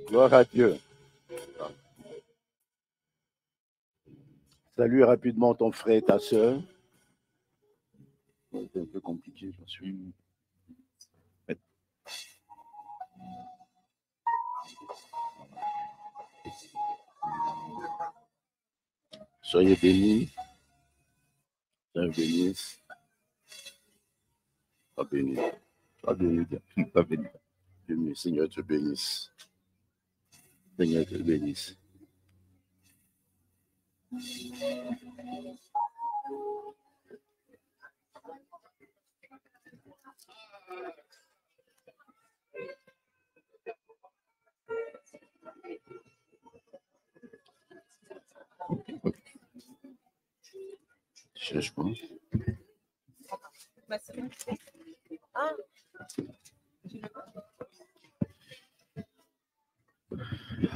Gloire à Dieu. Salue rapidement ton frère et ta soeur. C'est un peu compliqué, j'en suis. Soyez bénis. Soyez bénis. Sois béni. Sois béni. Sois béni. Béni. Seigneur te bénisse. Seigneur te bénisse. Cherche-moi.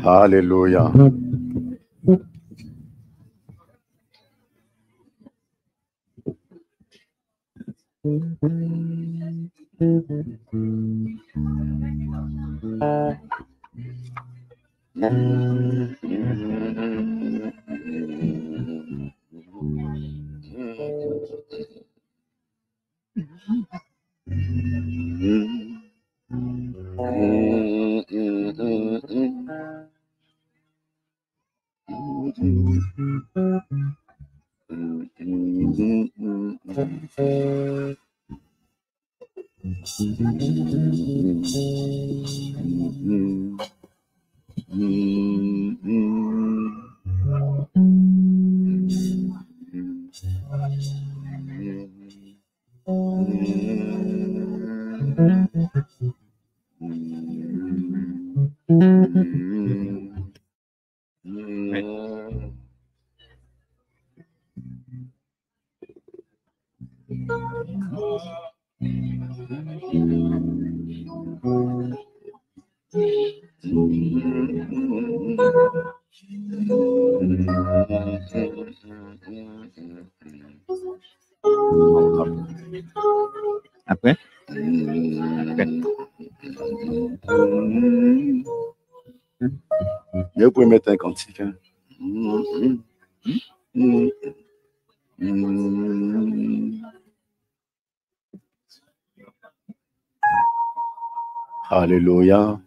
Alléluia. Après? Vous pouvez mettre un cantique. Hein? Alléluia.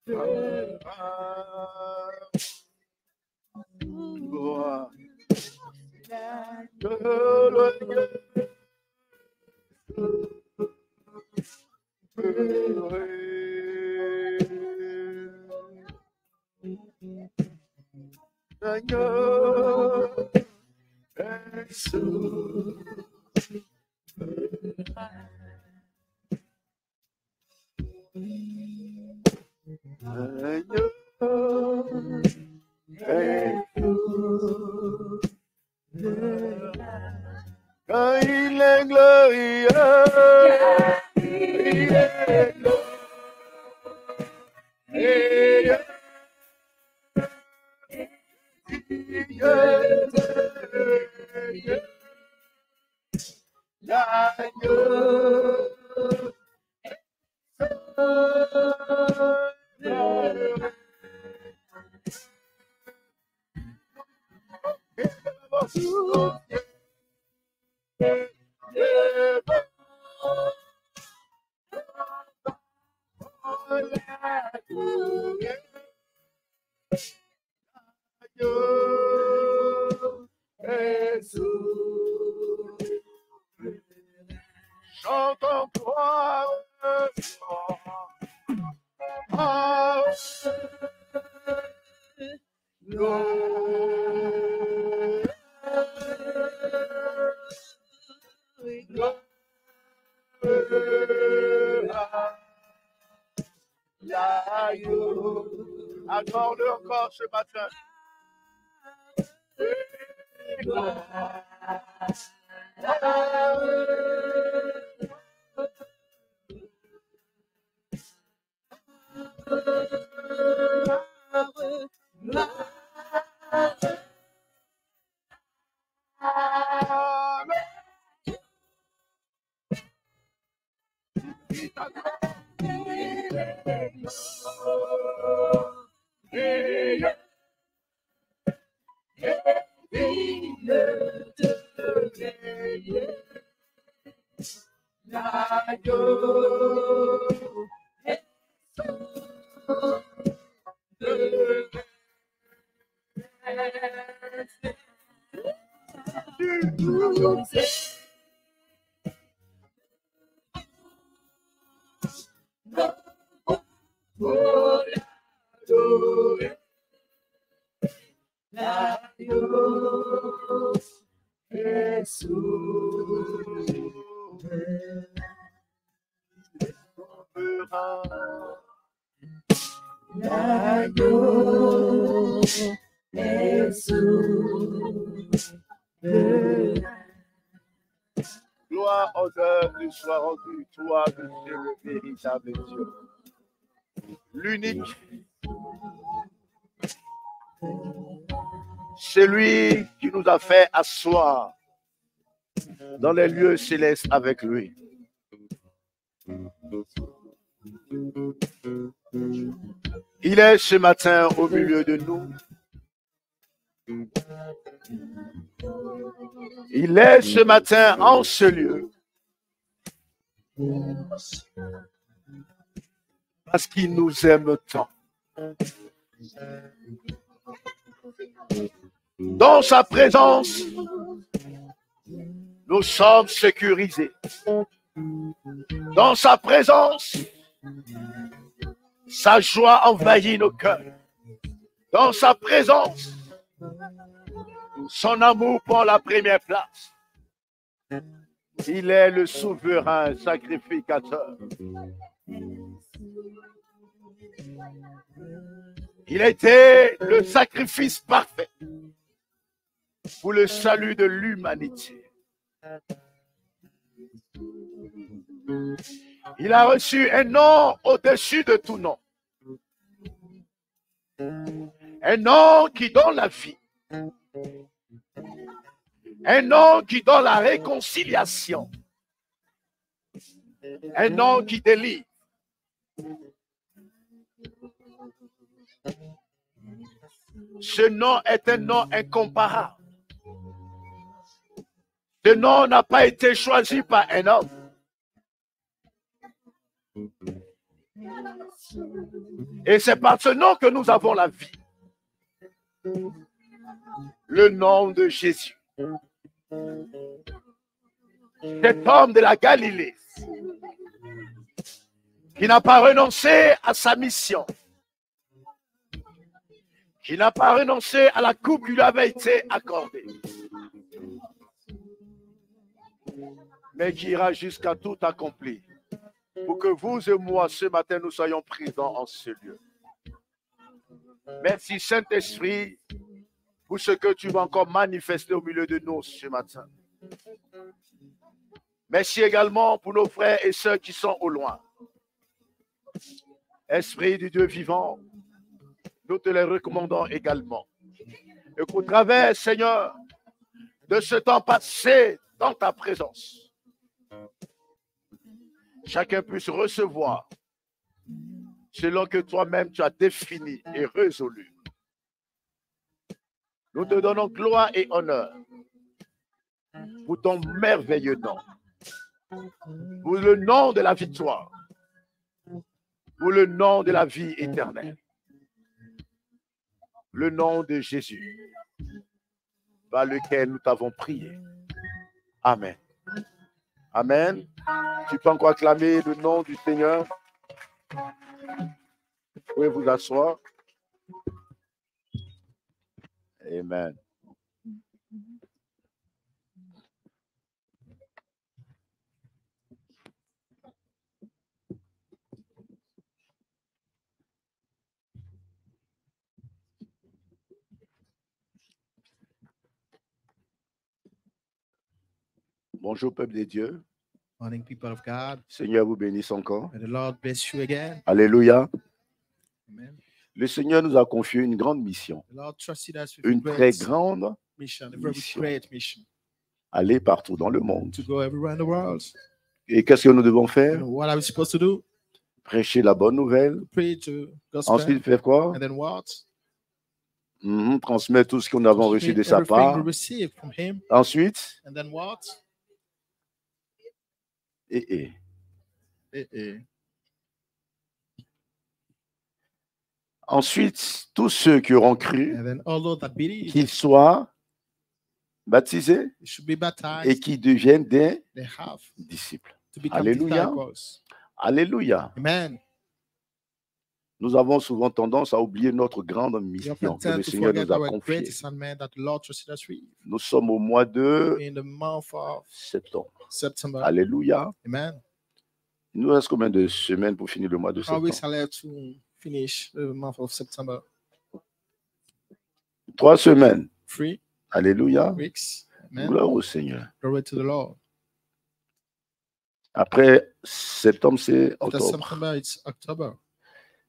Gloire. Quand il est glorieux, il est glorieux. Chantons gloire, accorde encore ce matin. Gloire, honneur, lui soit rendu, toi, Dieu, le véritable Dieu, l'unique, celui qui nous a fait asseoir dans les lieux célestes avec lui. Il est ce matin au milieu de nous. Il est ce matin en ce lieu. Parce qu'il nous aime tant. Dans sa présence, nous sommes sécurisés. Dans sa présence, sa joie envahit nos cœurs. Dans sa présence, son amour prend la première place. Il est le souverain sacrificateur. Il a été le sacrifice parfait pour le salut de l'humanité. Il a reçu un nom au-dessus de tout nom. Un nom qui donne la vie. Un nom qui donne la réconciliation. Un nom qui délivre. Ce nom est un nom incomparable. Ce nom n'a pas été choisi par un homme. Et c'est par ce nom que nous avons la vie. Le nom de Jésus. Cet homme de la Galilée qui n'a pas renoncé à sa mission, qui n'a pas renoncé à la coupe qui lui avait été accordée, mais qui ira jusqu'à tout accomplir pour que vous et moi, ce matin, nous soyons présents en ce lieu. Merci Saint-Esprit pour ce que tu vas encore manifester au milieu de nous ce matin. Merci également pour nos frères et sœurs qui sont au loin. Esprit du Dieu vivant, nous te les recommandons également. Et qu'au travers, Seigneur, de ce temps passé dans ta présence, chacun puisse recevoir selon que toi-même tu as défini et résolu. Nous te donnons gloire et honneur pour ton merveilleux nom, pour le nom de la victoire, pour le nom de la vie éternelle, le nom de Jésus, par lequel nous t'avons prié. Amen. Amen. Tu peux encore acclamer le nom du Seigneur. Vous pouvez vous asseoir. Amen. Bonjour, peuple de Dieu. Morning, people of God. Seigneur vous bénisse encore. May the Lord bless you again. Alléluia. Amen. Le Seigneur nous a confié une grande mission. The Lord trusted us with Une a très great grande mission, a very mission. great mission Aller partout dans le monde. to go everywhere in the world. Et qu'est-ce que nous devons faire? What are we supposed to do? Prêcher la bonne nouvelle. Preach the gospel. Ensuite, faire quoi? And then what? Transmettre tout ce que nous avons reçu de sa Everything part. we received from him. Ensuite, And then what? Ensuite, tous ceux qui auront cru, And then all those that believe, qu'ils soient baptisés they should be baptized. et qui deviennent des They have disciples. to become Alléluia. disciples. Alléluia. Amen. Nous avons souvent tendance à oublier notre grande We mission often que le tend to Seigneur forget nous a our confiée. great assignment that the Lord trusted us with. Nous sommes au mois de In the month of septembre. September. Alléluia. Amen. Il nous reste combien de semaines pour finir le mois de How septembre? weeks are left to finish the month of September? 3 semaines. 3 Alléluia. weeks. Amen. Gloire au Seigneur. Glory to the Lord. Après septembre, c'est After octobre. September, it's October.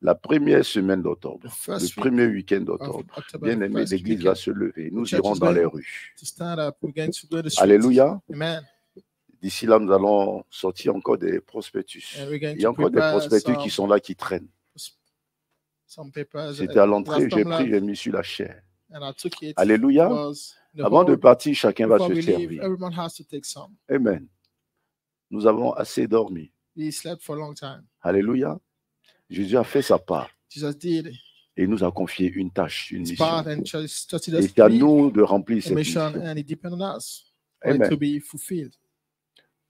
La première semaine d'octobre. The first Le week premier week-end of d'octobre. October, Bien the aimé, first l'église weekend. va se lever. Nous The church irons is dans les going rues. to stand up. We're going to go to the streets. Alléluia. Amen. D'ici là, nous allons sortir encore des prospectus. And we're going Il y a to encore des prepare prospectus qui sont là, qui traînent. some papers. C'était à l'entrée, last j'ai time pris, left, j'ai mis sur la chair. and I took it. Alléluia. Was the Avant de whole- partir, chacun va before se we leave, servir. everyone has to take some. Amen. Nous avons assez dormi. We slept for a long time. Alléluia. Jésus a fait sa part Jesus did et il nous a confié une tâche, une his mission. part and trusted Et us c'est à to leave nous de remplir a cette mission, mission. and it depends on us for it Amen. to be fulfilled.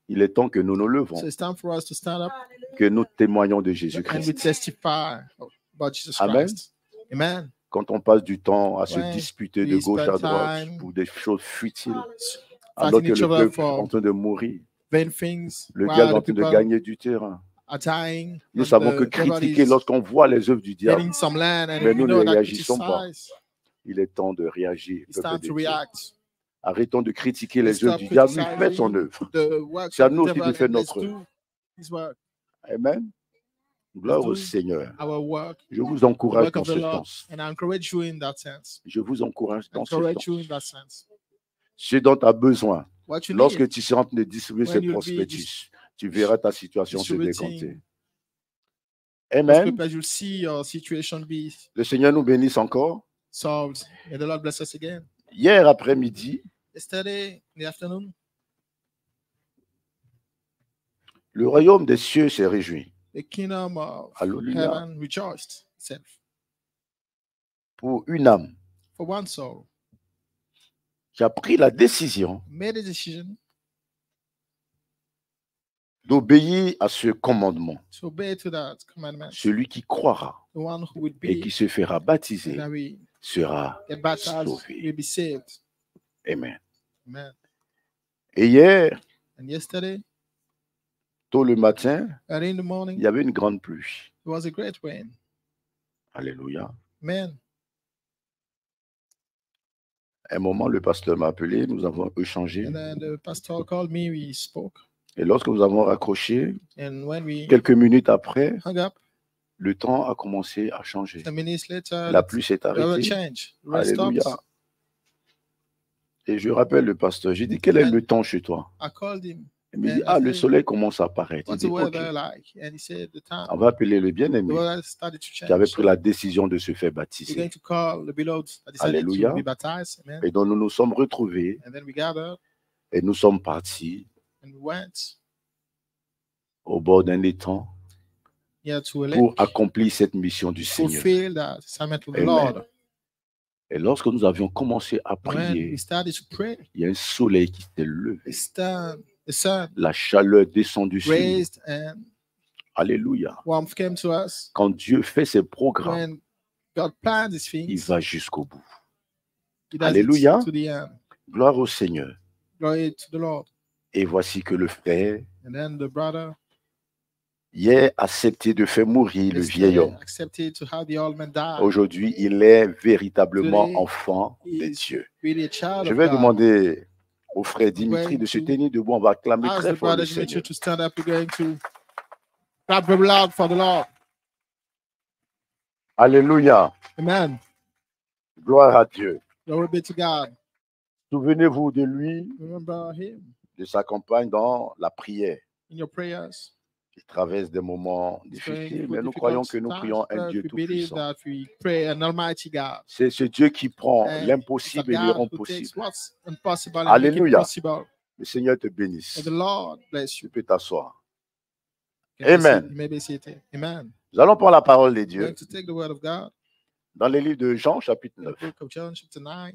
Il est temps que nous nous levons, So it's time for us to stand up que nous témoignons de and we Jésus-Christ. testify about Jesus Amen. Christ. Amen. Quand on passe du temps à se When disputer we de gauche à spend droite time pour des choses futiles, alors Fighting que each le other peuple est en for train de mourir, vain things, le while diable est en the train de people gagner du terrain. are dying. Nous and savons que the devil critiquer is lorsqu'on voit les œuvres du diable, getting some land, and mais we nous know ne that réagissons pas. criticize. Il est temps de réagir, It's peuple time de to Dieu. react. Arrêtons de critiquer Let's les œuvres stop du diable. Il fait criticizing son œuvre. The works C'est à of the nous aussi devil, de faire and let's notre œuvre. do his work. Amen. Gloire au do Seigneur. Our work, Je vous the encourage work dans of the ce Lord, sens. and I encourage you in that sense. Je vous encourage dans ce Encourage you in sens. that sense. Ce dont tu as besoin, What you lorsque need, tu seras en train de distribuer When ce you'll be prospectus, tu verras ta situation se distributing décanter. those Amen. papers, you'll see your situation be Le Seigneur nous bénisse encore. solved. May the Lord bless us again. Hier après-midi, Yesterday in the afternoon, le royaume des cieux s'est réjoui. the kingdom of Alléluia. heaven rejoiced itself Pour une âme for one soul. qui a pris la décision Made a decision d'obéir à ce commandement. to obey to that commandment. Celui qui croira The one who would et be qui se fera baptiser that we sera get baptized sauvé. will be saved. Amen. Amen. Et hier, And yesterday, tôt le matin, early in the il morning, y avait une grande pluie. it was a great rain. Alléluia. Amen. À un moment, le pasteur m'a appelé, nous avons échangé. And then the pastor called me, we spoke. Et lorsque nous avons raccroché, And when we quelques minutes après, hung up, le temps a commencé à changer. 10 minutes later, La pluie s'est the weather arrêtée. changed. The rain Alléluia. stopped. Et je rappelle le pasteur, j'ai dit, quel est le temps chez toi? I called him. Il me dit, And I le said, soleil commence à apparaître. Il what's dit, the ok, weather like? And he said, the time. on va appeler le The bien-aimé weather started to qui avait change. pris la décision de se faire We're going baptiser. to call the beloved that decided Alléluia. to be baptized. Amen. Et donc nous nous sommes retrouvés And then we gathered et nous sommes partis and we went au bord d'un étang here to a pour lake accomplir cette mission du to Seigneur. fulfill that assignment of the Amen. Lord. Et lorsque nous avions commencé à When prier, we started to pray, il y a un soleil qui s'est levé. the sun La chaleur descendue sur nous. raised and Alléluia. warmth came to us. Quand Dieu fait ses programmes, When God plans his il things, va jusqu'au bout. he does Alléluia. it to the end. Gloire au Seigneur. Glory to the Lord. Et voici que le frère And then the brother hier accepté de faire mourir le vieil homme. accepted to have the old man die. Aujourd'hui, il est véritablement Today, enfant de He is Dieu. really a child Je of vais God. demander au frère Dimitri de se tenir debout. On va acclamer Ask très the fort le brother Dimitri Seigneur. to stand up. We're going to clap very loud for the Lord. Alléluia. Amen. Gloire à Dieu. Glory be to God. Souvenez-vous de lui, Remember him de sa compagne dans la prière. in your prayers. Il traverse des moments He's going difficiles, through mais nous difficult croyons que nous times, prions un but Dieu we believe tout-puissant. that we pray an Almighty God. C'est ce Dieu qui prend And l'impossible it's et a le God rend who takes possible. what's impossible and make it Alléluia. possible. Le Seigneur te bénisse. And the Lord bless Tu you. peux t'asseoir. You may be Amen. seated. You may be seated. Amen. Nous allons prendre la parole de We're Dieu going to take the word of God dans les livres de Jean, chapitre in the 9. book of John, chapter 9.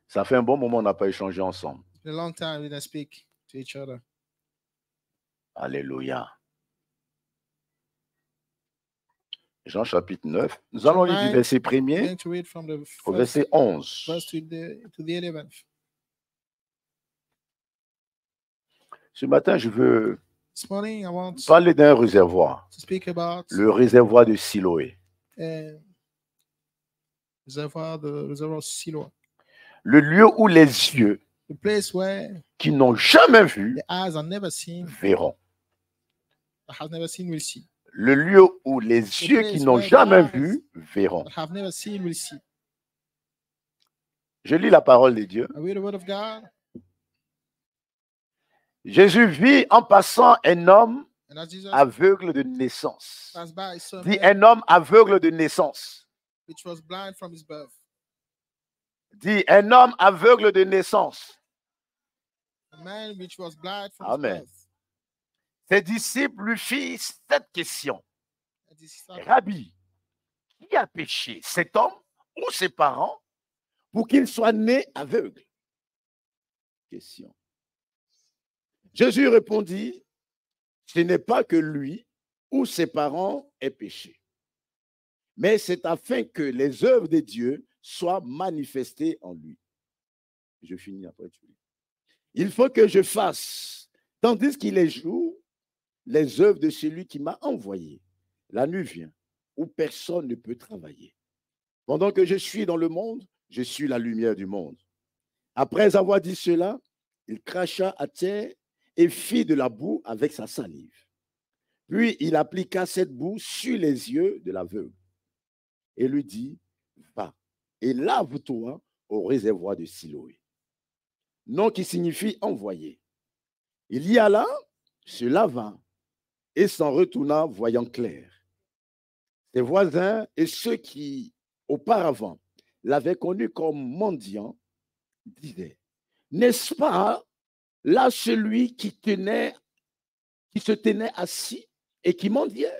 Ça fait un bon moment, on n'a pas échangé ensemble. It's been a long time we didn't speak to each other. Alléluia. Jean, chapitre 9. Nous John allons lire du 9, verset We're 1er going to read from the au first verset 11. verse to the 11th. Ce matin, je veux This morning, I want to parler d'un réservoir, speak about le réservoir de Siloé. the reservoir of Siloam, Le lieu où les yeux the place where qui n'ont jamais vu the eyes have never seen, verront. that have never seen will see, Le lieu où les yeux qui n'ont jamais vu verront. that have never seen will see. Je lis la parole de Dieu. I read the word of God, Jésus vit en passant un homme and as Jesus aveugle de naissance. passed by, he saw a Dit man un homme aveugle de naissance. which was blind from his birth. Dit un homme aveugle de naissance. A man which was blind from Amen. his birth. Ses disciples lui firent cette question. And his disciples, Rabbi, qui a péché, cet homme ou ses parents, pour qu'il soit né aveugle? Question. Jésus répondit, ce n'est pas que lui ou ses parents aient péché, mais c'est afin que les œuvres de Dieu soient manifestées en lui. Je finis après. Il faut que je fasse, tandis qu'il est jour, les œuvres de celui qui m'a envoyé. La nuit vient, où personne ne peut travailler. Pendant que je suis dans le monde, je suis la lumière du monde. Après avoir dit cela, il cracha à terre et fit de la boue avec sa salive. Puis il appliqua cette boue sur les yeux de l'aveugle et lui dit, va et lave-toi au réservoir de Siloé. Nom qui signifie envoyé. Il y alla, se lava et s'en retourna voyant clair. Ses voisins et ceux qui, auparavant, l'avaient connu comme mendiant, disaient, n'est-ce pas là celui qui se tenait assis et qui mendiait.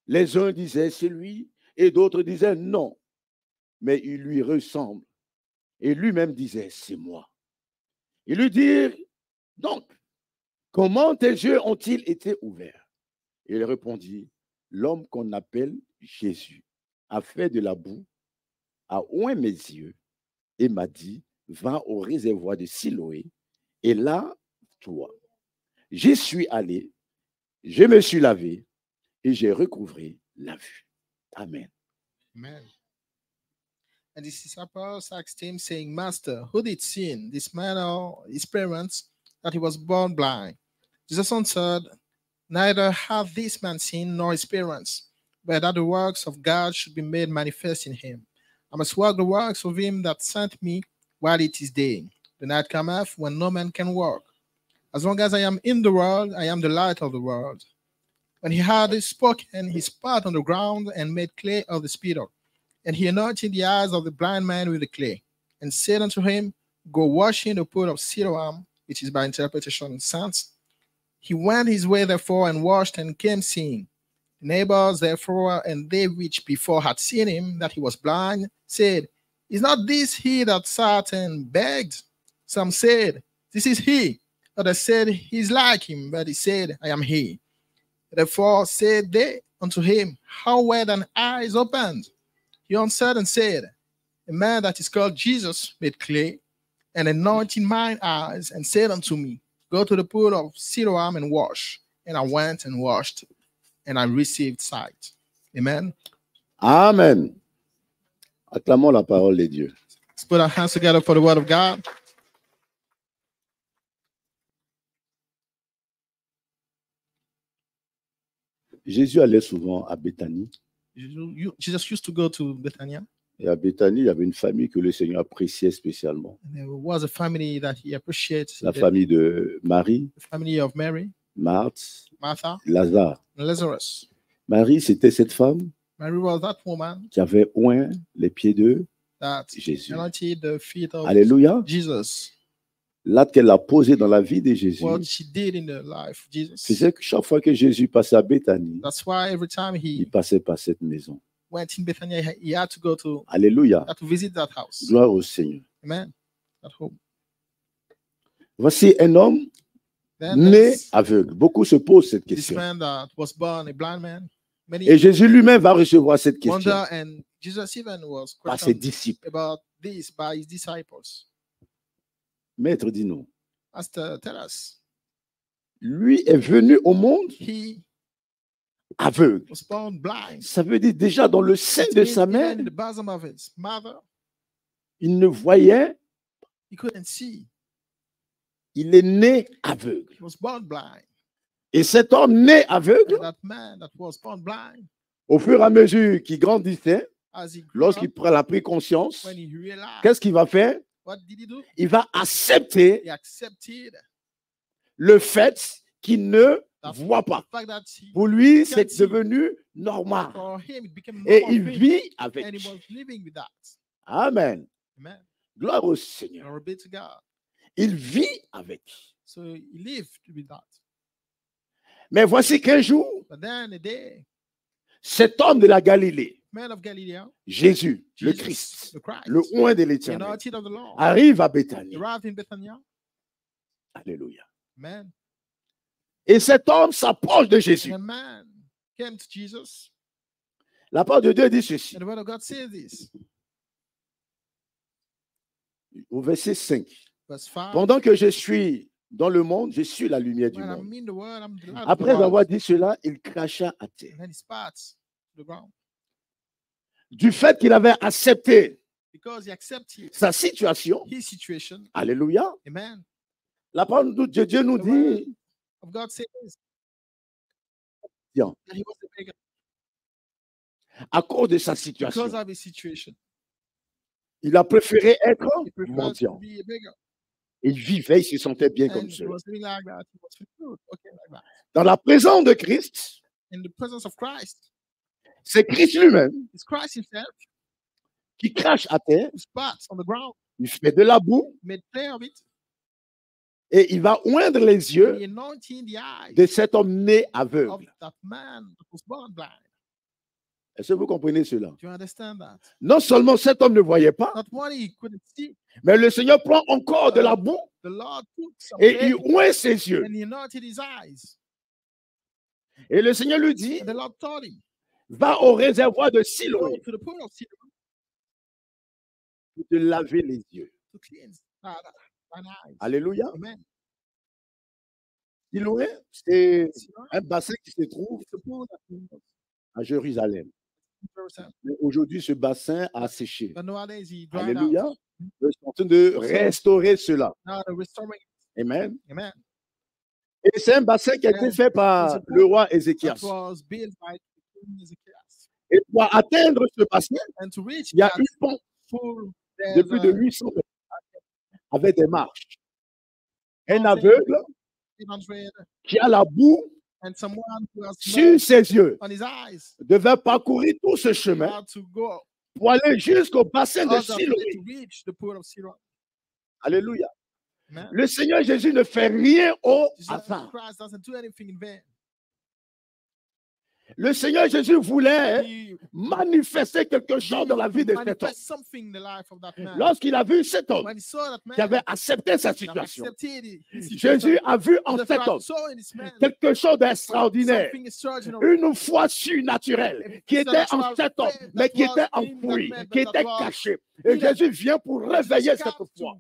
Les uns disaient c'est lui et d'autres disaient non, mais il lui ressemble. Et lui-même disait c'est moi. Ils lui dirent donc, comment tes yeux ont-ils été ouverts? Et il répondit, l'homme qu'on appelle Jésus a fait de la boue, a oint mes yeux et m'a dit, va au réservoir de Siloé et là, toi. J'y suis allé, je me suis lavé et j'ai recouvré la vue. Amen. Amen. And his disciples asked him, saying, Master, who did sin, this man or his parents, that he was born blind? Jesus answered, neither hath this man sinned nor his parents, but that the works of God should be made manifest in him. I must work the works of him that sent me while it is day. The night cometh when no man can work. As long as I am in the world, I am the light of the world. When he had spoken, he spat on the ground and made clay of the spittle. And he anointed the eyes of the blind man with the clay, and said unto him, go wash in the pool of Siloam, which is by interpretation sense. He went his way therefore and washed and came seeing. The neighbors therefore and they which before had seen him that he was blind said, is not this he that sat and begged? Some said, this is he. Others said, he is like him. But he said, I am he. Therefore said they unto him, how were thine eyes opened? He answered and said, a man that is called Jesus made clay and anointed mine eyes and said unto me, go to the pool of Siloam and wash. And I went and washed and I received sight. Amen. Amen. Acclamons la parole de Dieu. Let's put our hands together for the word of God. Jésus allait souvent à Béthanie. Jesus used to go to Bethany. Et à Béthanie, il y avait une famille que le Seigneur appréciait spécialement. And there was a family that he appreciates. La famille de Marie, The family of Mary, Marthe, Martha, Lazare. and Lazarus. Marie, c'était cette femme Mary was that woman qui avait oint les pieds de that Jésus. anointed the feet of Alléluia. Jesus. L'acte qu'elle a posé dans la vie de Jésus, What she did in the life of Jesus. faisait que chaque fois que Jésus passait à Béthanie, That's why every time il he passait par cette maison. went in Bethany, he had to go to Alléluia. had to visit that house. Gloire au Seigneur. Amen. That home. Voici un homme Then né there's aveugle. Beaucoup se posent cette this question. man that was born a blind man. Many Et Jésus lui-même va recevoir cette question wonder, and Jesus even was par ses questioned disciples. about this by his disciples. Maître, dis-nous. Master, tell us. Lui est venu au monde He aveugle. was born blind. Ça veut dire déjà dans le sein It de means sa mère, even in the bosom of his mother, il ne voyait, he couldn't see. il est né aveugle. He was born blind. Et cet homme né aveugle, And that man that was born blind, au fur et à mesure qu'il grandissait, as he grew lorsqu'il up, a pris conscience, when he realized, qu'est-ce qu'il va faire? what did he do? Il va accepter He accepted le fait qu'il ne that voit pas. the fact that he, Pour lui, can't c'est see. devenu normal. for him, it became Et normal il for him, vit and avec. he was living with that. Amen. Amen. Gloire au Seigneur. Glory be to God. Il vit avec. So he lived with that. Mais voici qu'un jour, But then a day, cet homme de la Galilée, man of Galilee, Jésus, le Jesus, Christ, the Christ, le oint de the l'Éternel, anointed of the Lord, arrive à Béthanie. arrived in Bethany. Alléluia. Amen. Et cet homme s'approche de Jésus. And a man came to Jesus, La parole de Dieu dit ceci, and the word of God says this. au verset 5. Verse 5. Pendant que je suis dans le monde, je suis la lumière du When monde. I'm in the world, I'm the light of the Après world. avoir dit cela, il cracha à terre. And then he spat to the ground. Du fait qu'il avait accepté Because he accepted sa situation, his situation. alléluia, Amen. la parole de Dieu nous The word dit, of God says tiens, that he was a beggar à cause de sa because situation, of his situation. il a préféré être He preferred to mendiant. be a beggar. Il vivait, il se sentait bien And comme he cela. was living like that. He was feeling good. Okay, like that. Dans la présence de Christ, In the presence of Christ, c'est Christ lui-même it's Christ himself qui crache à terre, who spat on the ground, il fait de la boue, made play of it, Et il va oindre les yeux He anointing the eyes de cet homme né of aveugle. that man that was born blind. Est-ce que vous comprenez cela? Do you understand that? Non seulement cet homme ne voyait pas, Not one he couldn't see. mais le Seigneur prend encore de la boue The Lord took some et il clay oint ses yeux. and he anointed his eyes. Et le Seigneur lui dit, And the Lord told him, va au réservoir de go Siloé to the pool of Siloam pour te laver les yeux. to cleanse thine eyes. Alléluia. Amen. Siloé, c'est Siloam un bassin qui se trouve is the pool that is in à Jérusalem. Jerusalem. Mais aujourd'hui, ce bassin a séché. But nowadays he dried Alléluia. out. Ils sont en train de restaurer cela. Now they're restoring it. Amen. Amen. Et c'est un bassin qui a été fait par le roi Ézéchias. That was built by King Ezekias. Et pour atteindre ce bassin, And to reach il y a that une pont pool, de there's plus de a 800 mètres avec des marches. Un mountain, aveugle 800, qui a la boue and someone who has sur mud ses yeux on his eyes devait parcourir tout ce chemin had to go pour aller jusqu'au bassin de all the way Siloé. to reach the pool of Siloam. Alléluia. Amen. Le Seigneur Jésus ne fait rien au Jesus hasard. Christ doesn't do anything in vain. Le Seigneur Jésus voulait He manifester quelque chose dans la vie de cet homme. manifests something in the life of that man. Lorsqu'il a vu cet homme When he saw that man, qui avait accepté sa that situation, accepted his Jésus situation, a vu en Jesus cet Christ homme saw in this man quelque chose d'extraordinaire, something extraordinary. une foi surnaturelle qui était en cet homme, mais qui était enfouie, qui était cachée. Et Jésus vient pour réveiller cette foi.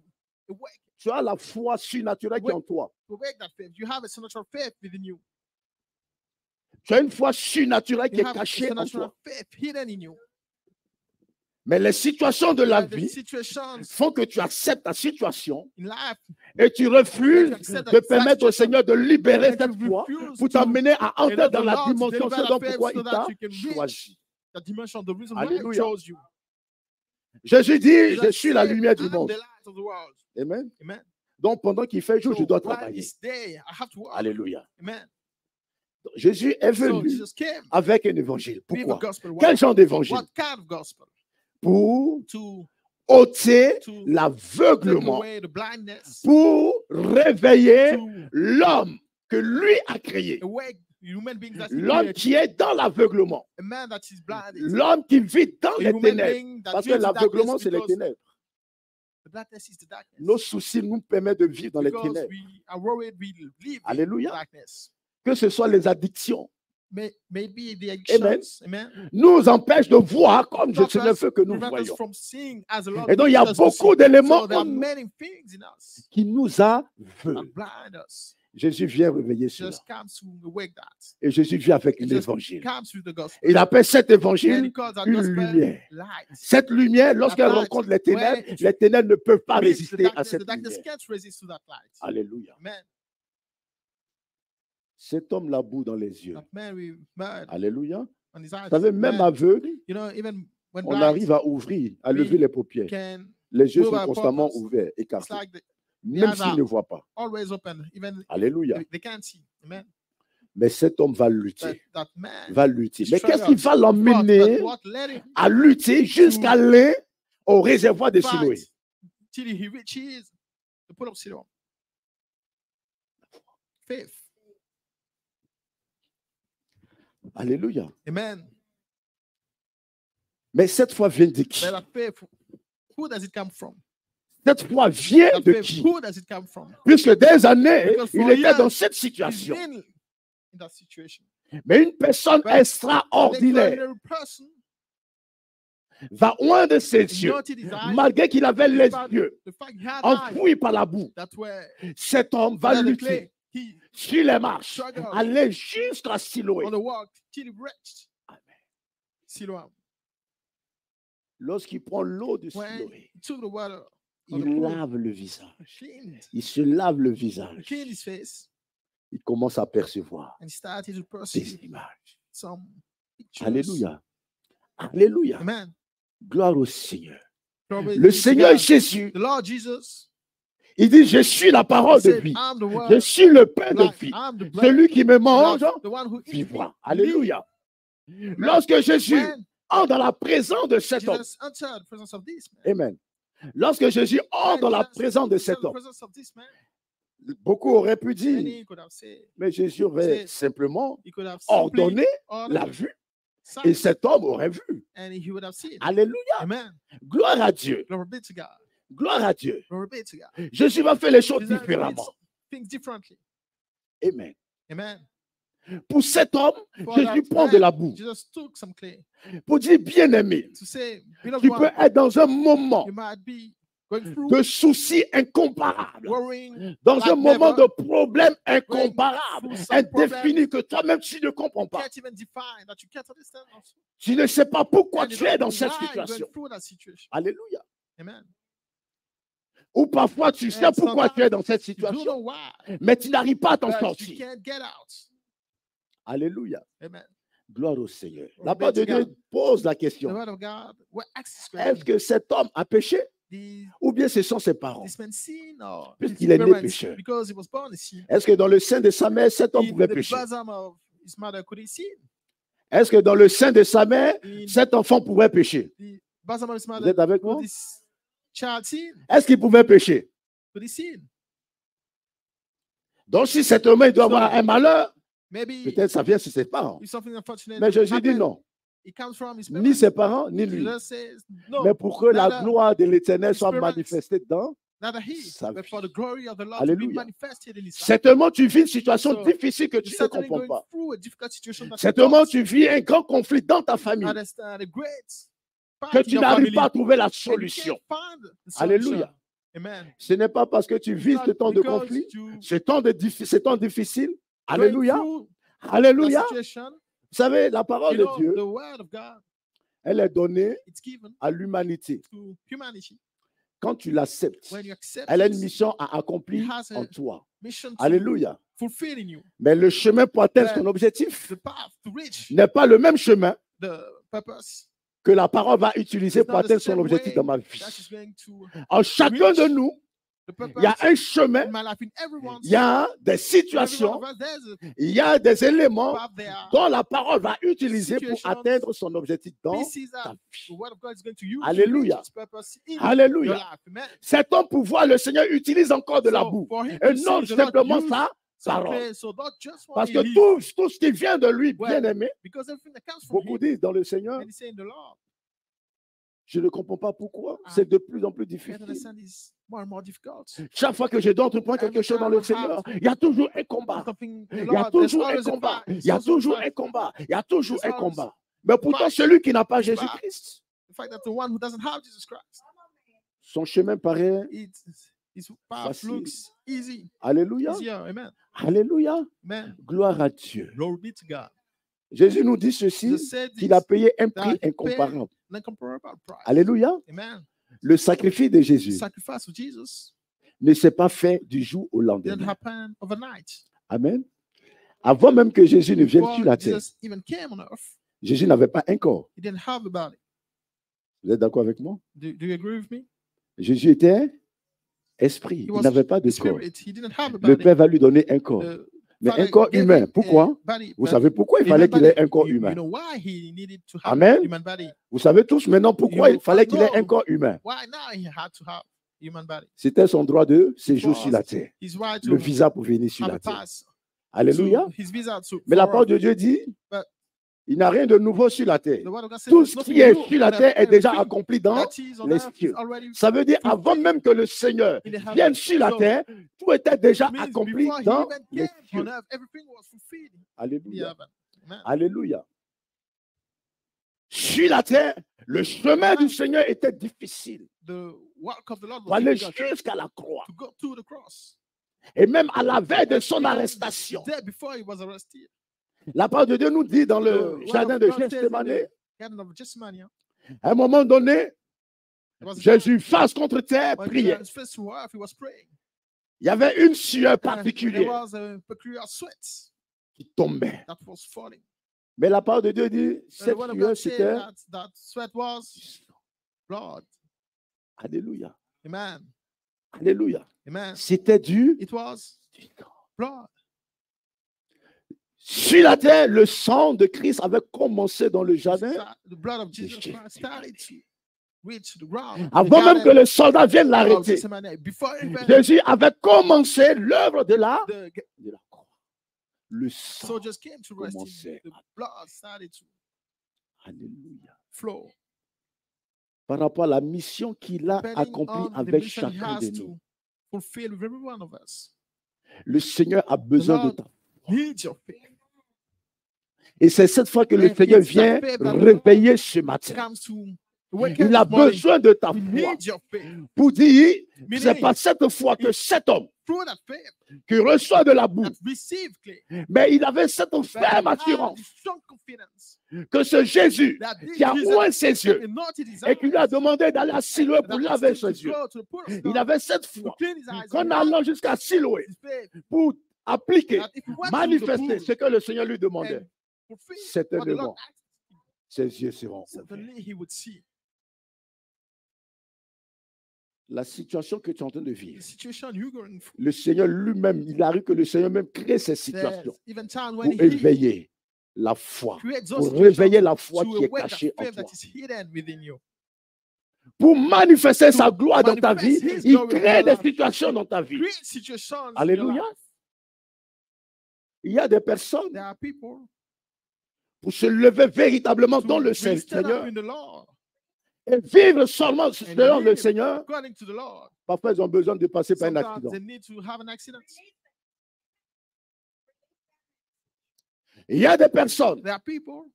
Tu as la foi surnaturelle qui est en toi. To wake that faith. You have a supernatural faith within you. Tu as une foi surnaturelle qui You est have a cachée en supernatural toi. faith hidden in you. Mais les situations de la But the vie situations font que tu acceptes ta situation in life et tu refuses de permettre au Seigneur de libérer cette foi pour t'amener à entrer dans la dimension ce dont pourquoi il t'a choisi. that dimension, the reason why Alléluia. he chose you. Jésus dit, Jesus je suis la said, lumière du "I'm monde. the light of the world." Amen. Amen. Donc pendant qu'il fait jour, je So dois while travailler. it's day, I have to work. Alléluia. Amen. Jésus est So venu Jesus came avec un évangile. with a Pourquoi? gospel. Quel genre d'évangile? What kind of gospel? Pour To ôter take l'aveuglement, away the blindness, pour réveiller to l'homme que lui a créé. awake human beings that he L'homme created. qui est dans l'aveuglement. A man that is blind. L'homme qui vit dans A les human ténèbres. being that Parce que lives in l'aveuglement, darkness c'est les because ténèbres. the darkness is the darkness. Nos soucis nous permettent de vivre dans les Because ténèbres. we are worried, we live Alléluia. in darkness. Que ce soit les addictions, Maybe the Amen. addictions, amen, nous empêchent de voir comme je Stop sais le us, feu que nous prevent us voyons. from seeing as the Lord Et donc, il y a leads us to beaucoup see. d'éléments So there en are nous many things in us qui nous that aveuglent. blind us. Jésus vient réveiller cela. Just comes to awake that. Et Jésus vient avec It just l'évangile. comes with the gospel. Il appelle cet And évangile he calls that une gospel lumière. light. Cette lumière, lorsqu'elle That light, rencontre where les ténèbres ne peuvent pas Meets résister à the cette darkness lumière. can't resist to that light. Alléluia. Amen. Cet homme la boue dans les yeux. That man we mad Alléluia. on his eyes. Vous savez, même Man, aveugle, you know, even when on blind arrive à ouvrir, à lever les paupières. can, Les yeux move sont our constamment purpose. ouverts, it's écartés. like Même eyes s'il are ne voit pas. always open, even Alléluia. they can't see. Amen. Mais cet homme va That, lutter. that man, Va lutter. Mais struggle, qu'est-ce qui va but l'emmener what led him à lutter jusqu'à aller au réservoir de Siloé? fight till he reaches the pool of Siloam? Faith. Alléluia. Amen. Mais cette foi vient de qui? But that faith, who does it come from? Cette foi vient That de faith, qui? who does it come from? Puisque des années, Because il for était dans years, cette He's situation. been in that situation. Mais une personne But An extraordinaire extraordinary person va oindre ses yeux, noted his eyes, malgré qu'il avait les yeux the fact he had eyes enfouis par la boue. that were Cet homme va under the lutter clay. He sur les marches, struggled aller jusqu'à Siloé. on the walk till he reached Siloam. Lorsqu'il prend l'eau de When Siloé, he took the water of the il pool, lave le visage. cleaned, Il se lave le visage. cleaned his face, Il commence à percevoir and he started to des perceive images. some pictures. Alléluia. Alléluia. Amen. Gloire au Seigneur. Glory Le be to Seigneur God. Jésus, The Lord Jesus il dit, je suis la parole de said, vie. I'm the word Je suis le pain de life. vie. I'm the bread Celui qui me of mange life. The one who eats me vivra. will live. Alléluia. Lorsque Jésus When entre dans la présence de cet homme, Jesus entered the presence of this man, Amen. Lorsque Jésus entre dans la when Jesus présence de entered cet the homme, presence of this man, Beaucoup auraient pu dire, Many could have said, mais Jésus aurait simplement he could have simply ordonné la ordered vue sight, et cet homme aurait vu. and he would have seen. Alléluia. Amen. Gloire à Dieu. Glory be to God. Gloire à Dieu. Glory be to God. Jésus va faire les choses Jesus did différemment. things differently. Amen. Amen. Pour cet homme, For Jésus that prend de man, la boue Jesus took some clay pour dire, bien-aimé, to say, beloved tu peux one, être dans un moment you might be going through de soucis incomparables, worrying, dans like un moment never, de problèmes incomparables, through some indéfinis que toi-même tu ne comprends pas. can't even define, that you can't understand also. Tu ne sais pas pourquoi And you tu es don't dans know cette why you're going situation. through that situation. Alléluia. Amen. Ou parfois tu sais And pourquoi tu es dans cette You don't situation, know why, mais tu n'arrives pas à t'en but you sortir. can't get out. Alléluia. Amen. Gloire au Seigneur. Glory La be parole to de Dieu God. pose la The question. word of God, what asks this Est-ce question? que cet homme a péché ou bien ce sont ses parents? This man sinned or Puisqu'il his est né parents, pécheur. because he was born a sinner. Est-ce que dans le sein de sa mère, cet homme In pouvait the pécher? bosom of his mother, could he sin? Est-ce que dans le sein de sa mère, In cet enfant pouvait pécher? the bosom of his Vous mother, êtes avec could moi? this child sin? Est-ce qu'il pouvait pécher? Could he sin? Donc si cet homme il doit avoir un malheur, Maybe peut-être ça vient sur ses parents. if something unfortunate Mais Jésus dit happened, non, it comes from his ni parents. ses parents, ni lui. Jesus says, no, Mais pour que la neither gloire de l'Éternel his soit parents, manifestée dedans, neither he, sa but vie. for the glory of the Lord to be Alléluia. manifested in his life. certainement tu vis une situation So, difficile que You're tu ne certainly comprends going pas. through a difficult situation that you Certainement don't tu vis un grand conflit dans ta famille understand, a great que fight in tu your n'arrives family, pas à trouver la and you solution. can't find the Alléluia. solution. Amen. Ce n'est pas parce que tu vis Not ce temps de because conflit, you ce temps difficile. going Alléluia. through that Alléluia. situation, Vous savez, la parole you de know, Dieu, the word of God, elle est donnée it's given à l'humanité. to humanity. Quand tu l'acceptes, When you accept elle a une it, mission à accomplir it has a en toi. mission to Alléluia. fulfill in you. Mais le chemin pour atteindre But son objectif The path to reach n'est pas le même chemin the purpose que la parole va utiliser is pour not the atteindre son same objectif way dans ma vie. that is going to En chacun de nous, the il y a purpose un chemin, in my life. In everyone's il y a des in every one situations, of us, there's a il y a des éléments path there. dont la parole va utiliser pour Situations, atteindre son objectif dans Pieces ta that vie. the word of God is going to use Alléluia. to reach its purpose in Alléluia. your life. Amen. Cet homme pour voir le Seigneur utilise encore de la So, boue for him et to non see the Lord simplement use sa some parole. clay, so not just Parce only que his, tout ce qui vient de lui, Well, bien aimé, because everything that comes from beaucoup him, disent dans le Seigneur, and he's saying the Lord, je ne comprends pas pourquoi, Ah. c'est de plus en plus you can difficile. understand is more and more difficult. Chaque fois que je dois entreprendre quelque Every chose dans time le I have Seigneur, il y a toujours un combat. something, the Il y a Lord, there's toujours un always a combat. fight. Il y a There's always toujours a un fight. combat. Il y a toujours There's un always combat. Mais pourtant, fight. celui qui n'a pas It's Jésus-Christ, The fact that the one who doesn't have Jesus Christ, son chemin paraît. his path Facile. looks easy. Alléluia. Easier. Amen. Alléluia. Amen. Gloire à Dieu. Glory be to God. Jésus nous dit ceci, Jesus said qu'il a this, payé un that prix he paid incomparable. an incomparable price. Alléluia. Amen. Le sacrifice de Jésus Sacrifice of Jesus ne s'est pas fait du jour au didn't lendemain. happen overnight. Amen. Avant même que Jésus ne vienne Before sur la terre, Jesus even came on earth, Jésus n'avait pas un corps. he didn't have a body. Vous êtes d'accord avec moi? Do you agree with me? Jésus était esprit. He Il was n'avait pas de corps. spirit. He didn't have a Le body. Père va lui donner un corps. The Mais Father un corps gave humain. him a Pourquoi? body, Vous but savez pourquoi il human fallait qu'il body. ait un corps You humain? know why he needed to have Amen. a human body. Vous savez tous maintenant pourquoi You il fallait qu'il ait know un corps humain. Why now he had to have a human body? C'était son droit de séjour Was sur la terre. his right Le to visa pour venir sur have la a terre. pass. Alléluia. To his visa to Mais la for parole de Dieu dit, But- il n'y a rien de nouveau sur la terre. the word of God says Tout there's ce nothing qui est new sur la on terre earth. est déjà Everything accompli dans that is on les earth is cieux. already Ça veut dire, avant même que le Seigneur in the heaven. vienne sur la So, terre, tout était déjà it means accompli before he dans even les came cieux. on earth, everything was fulfilled in the Alléluia. heaven. Amen. Alléluia. Sur la terre, le chemin du Seigneur était difficile. The work of the Lord Pour was aller difficult jusqu'à la croix. to go to the cross. Et même à la veille de And son even arrestation. the day before he was arrested. La parole de Dieu nous dit dans The le word jardin of de God says in Gethsémane, the Garden of Gethsemane, à un moment donné, there was a Jésus face contre terre time when priait. his face to earth, he was praying. Il y avait une sueur And there particulière was a peculiar sweat qui tombait. that was falling. Mais la parole de Dieu dit, And the cette word of sueur, God said c'était... that sweat was blood. Alléluia. Amen. Alléluia. Amen. C'était du... It was blood. Sur la terre, le sang de Christ avait commencé dans le jardin. The blood of Jesus Jésus. Christ started to reach the ground. Avant même que le soldat vienne l'arrêter, Before even Jésus avait commencé l'œuvre de la croix. Le sang soldiers came to rest him, commençait. the blood started to Alléluia. flow. Par rapport à la mission qu'il a Depending accomplie on the avec mission he chacun has de to nous. fulfill with every one of us. Le Seigneur a besoin de Lord toi. needs your faith. Et c'est cette fois que le And Seigneur it's that vient faith that réveiller ce matin. Comes to wake Il a up this morning. besoin de ta He foi needs your faith. pour dire, Meaning, c'est pas cette fois que cet homme through that faith qui reçoit de la boue, that receive clay, mais il avait cette but ferme he had assurance the strong confidence que ce Jésus that this qui a Jesus ouvert ses that yeux anointed his et qui lui a eyes, demandé d'aller à Siloé that pour asked laver him to ses yeux, go to the pool of il Siloam avait cette to foi clean his eyes, qu'en and allant jusqu'à Siloé his faith pour appliquer, that if he went to the manifester pool ce que le Seigneur lui demandait, and fulfill what the certainement Lord asked him, ses yeux seront ouverts. certainly he would see. La situation que tu es en train de The vivre, situation you're going through. le Seigneur lui-même, il arrive que le Seigneur même crée ces There's situations even times pour when he éveiller la foi, creates pour those situations réveiller la foi to qui est awake cachée that en faith toi. that is hidden within you. Pour manifester To sa gloire dans ta vie, manifest his il glory in crée your des life. situations dans ta vie. Create situations in your Alléluia. life. Il y a des personnes There are people pour se lever véritablement to dans le really stand up Seigneur in the Lord et vivre seulement and selon le live Seigneur. according to the Lord. Parfois, ils ont besoin de passer par un Sometimes accident. they need to have an accident. Il y a des personnes There are people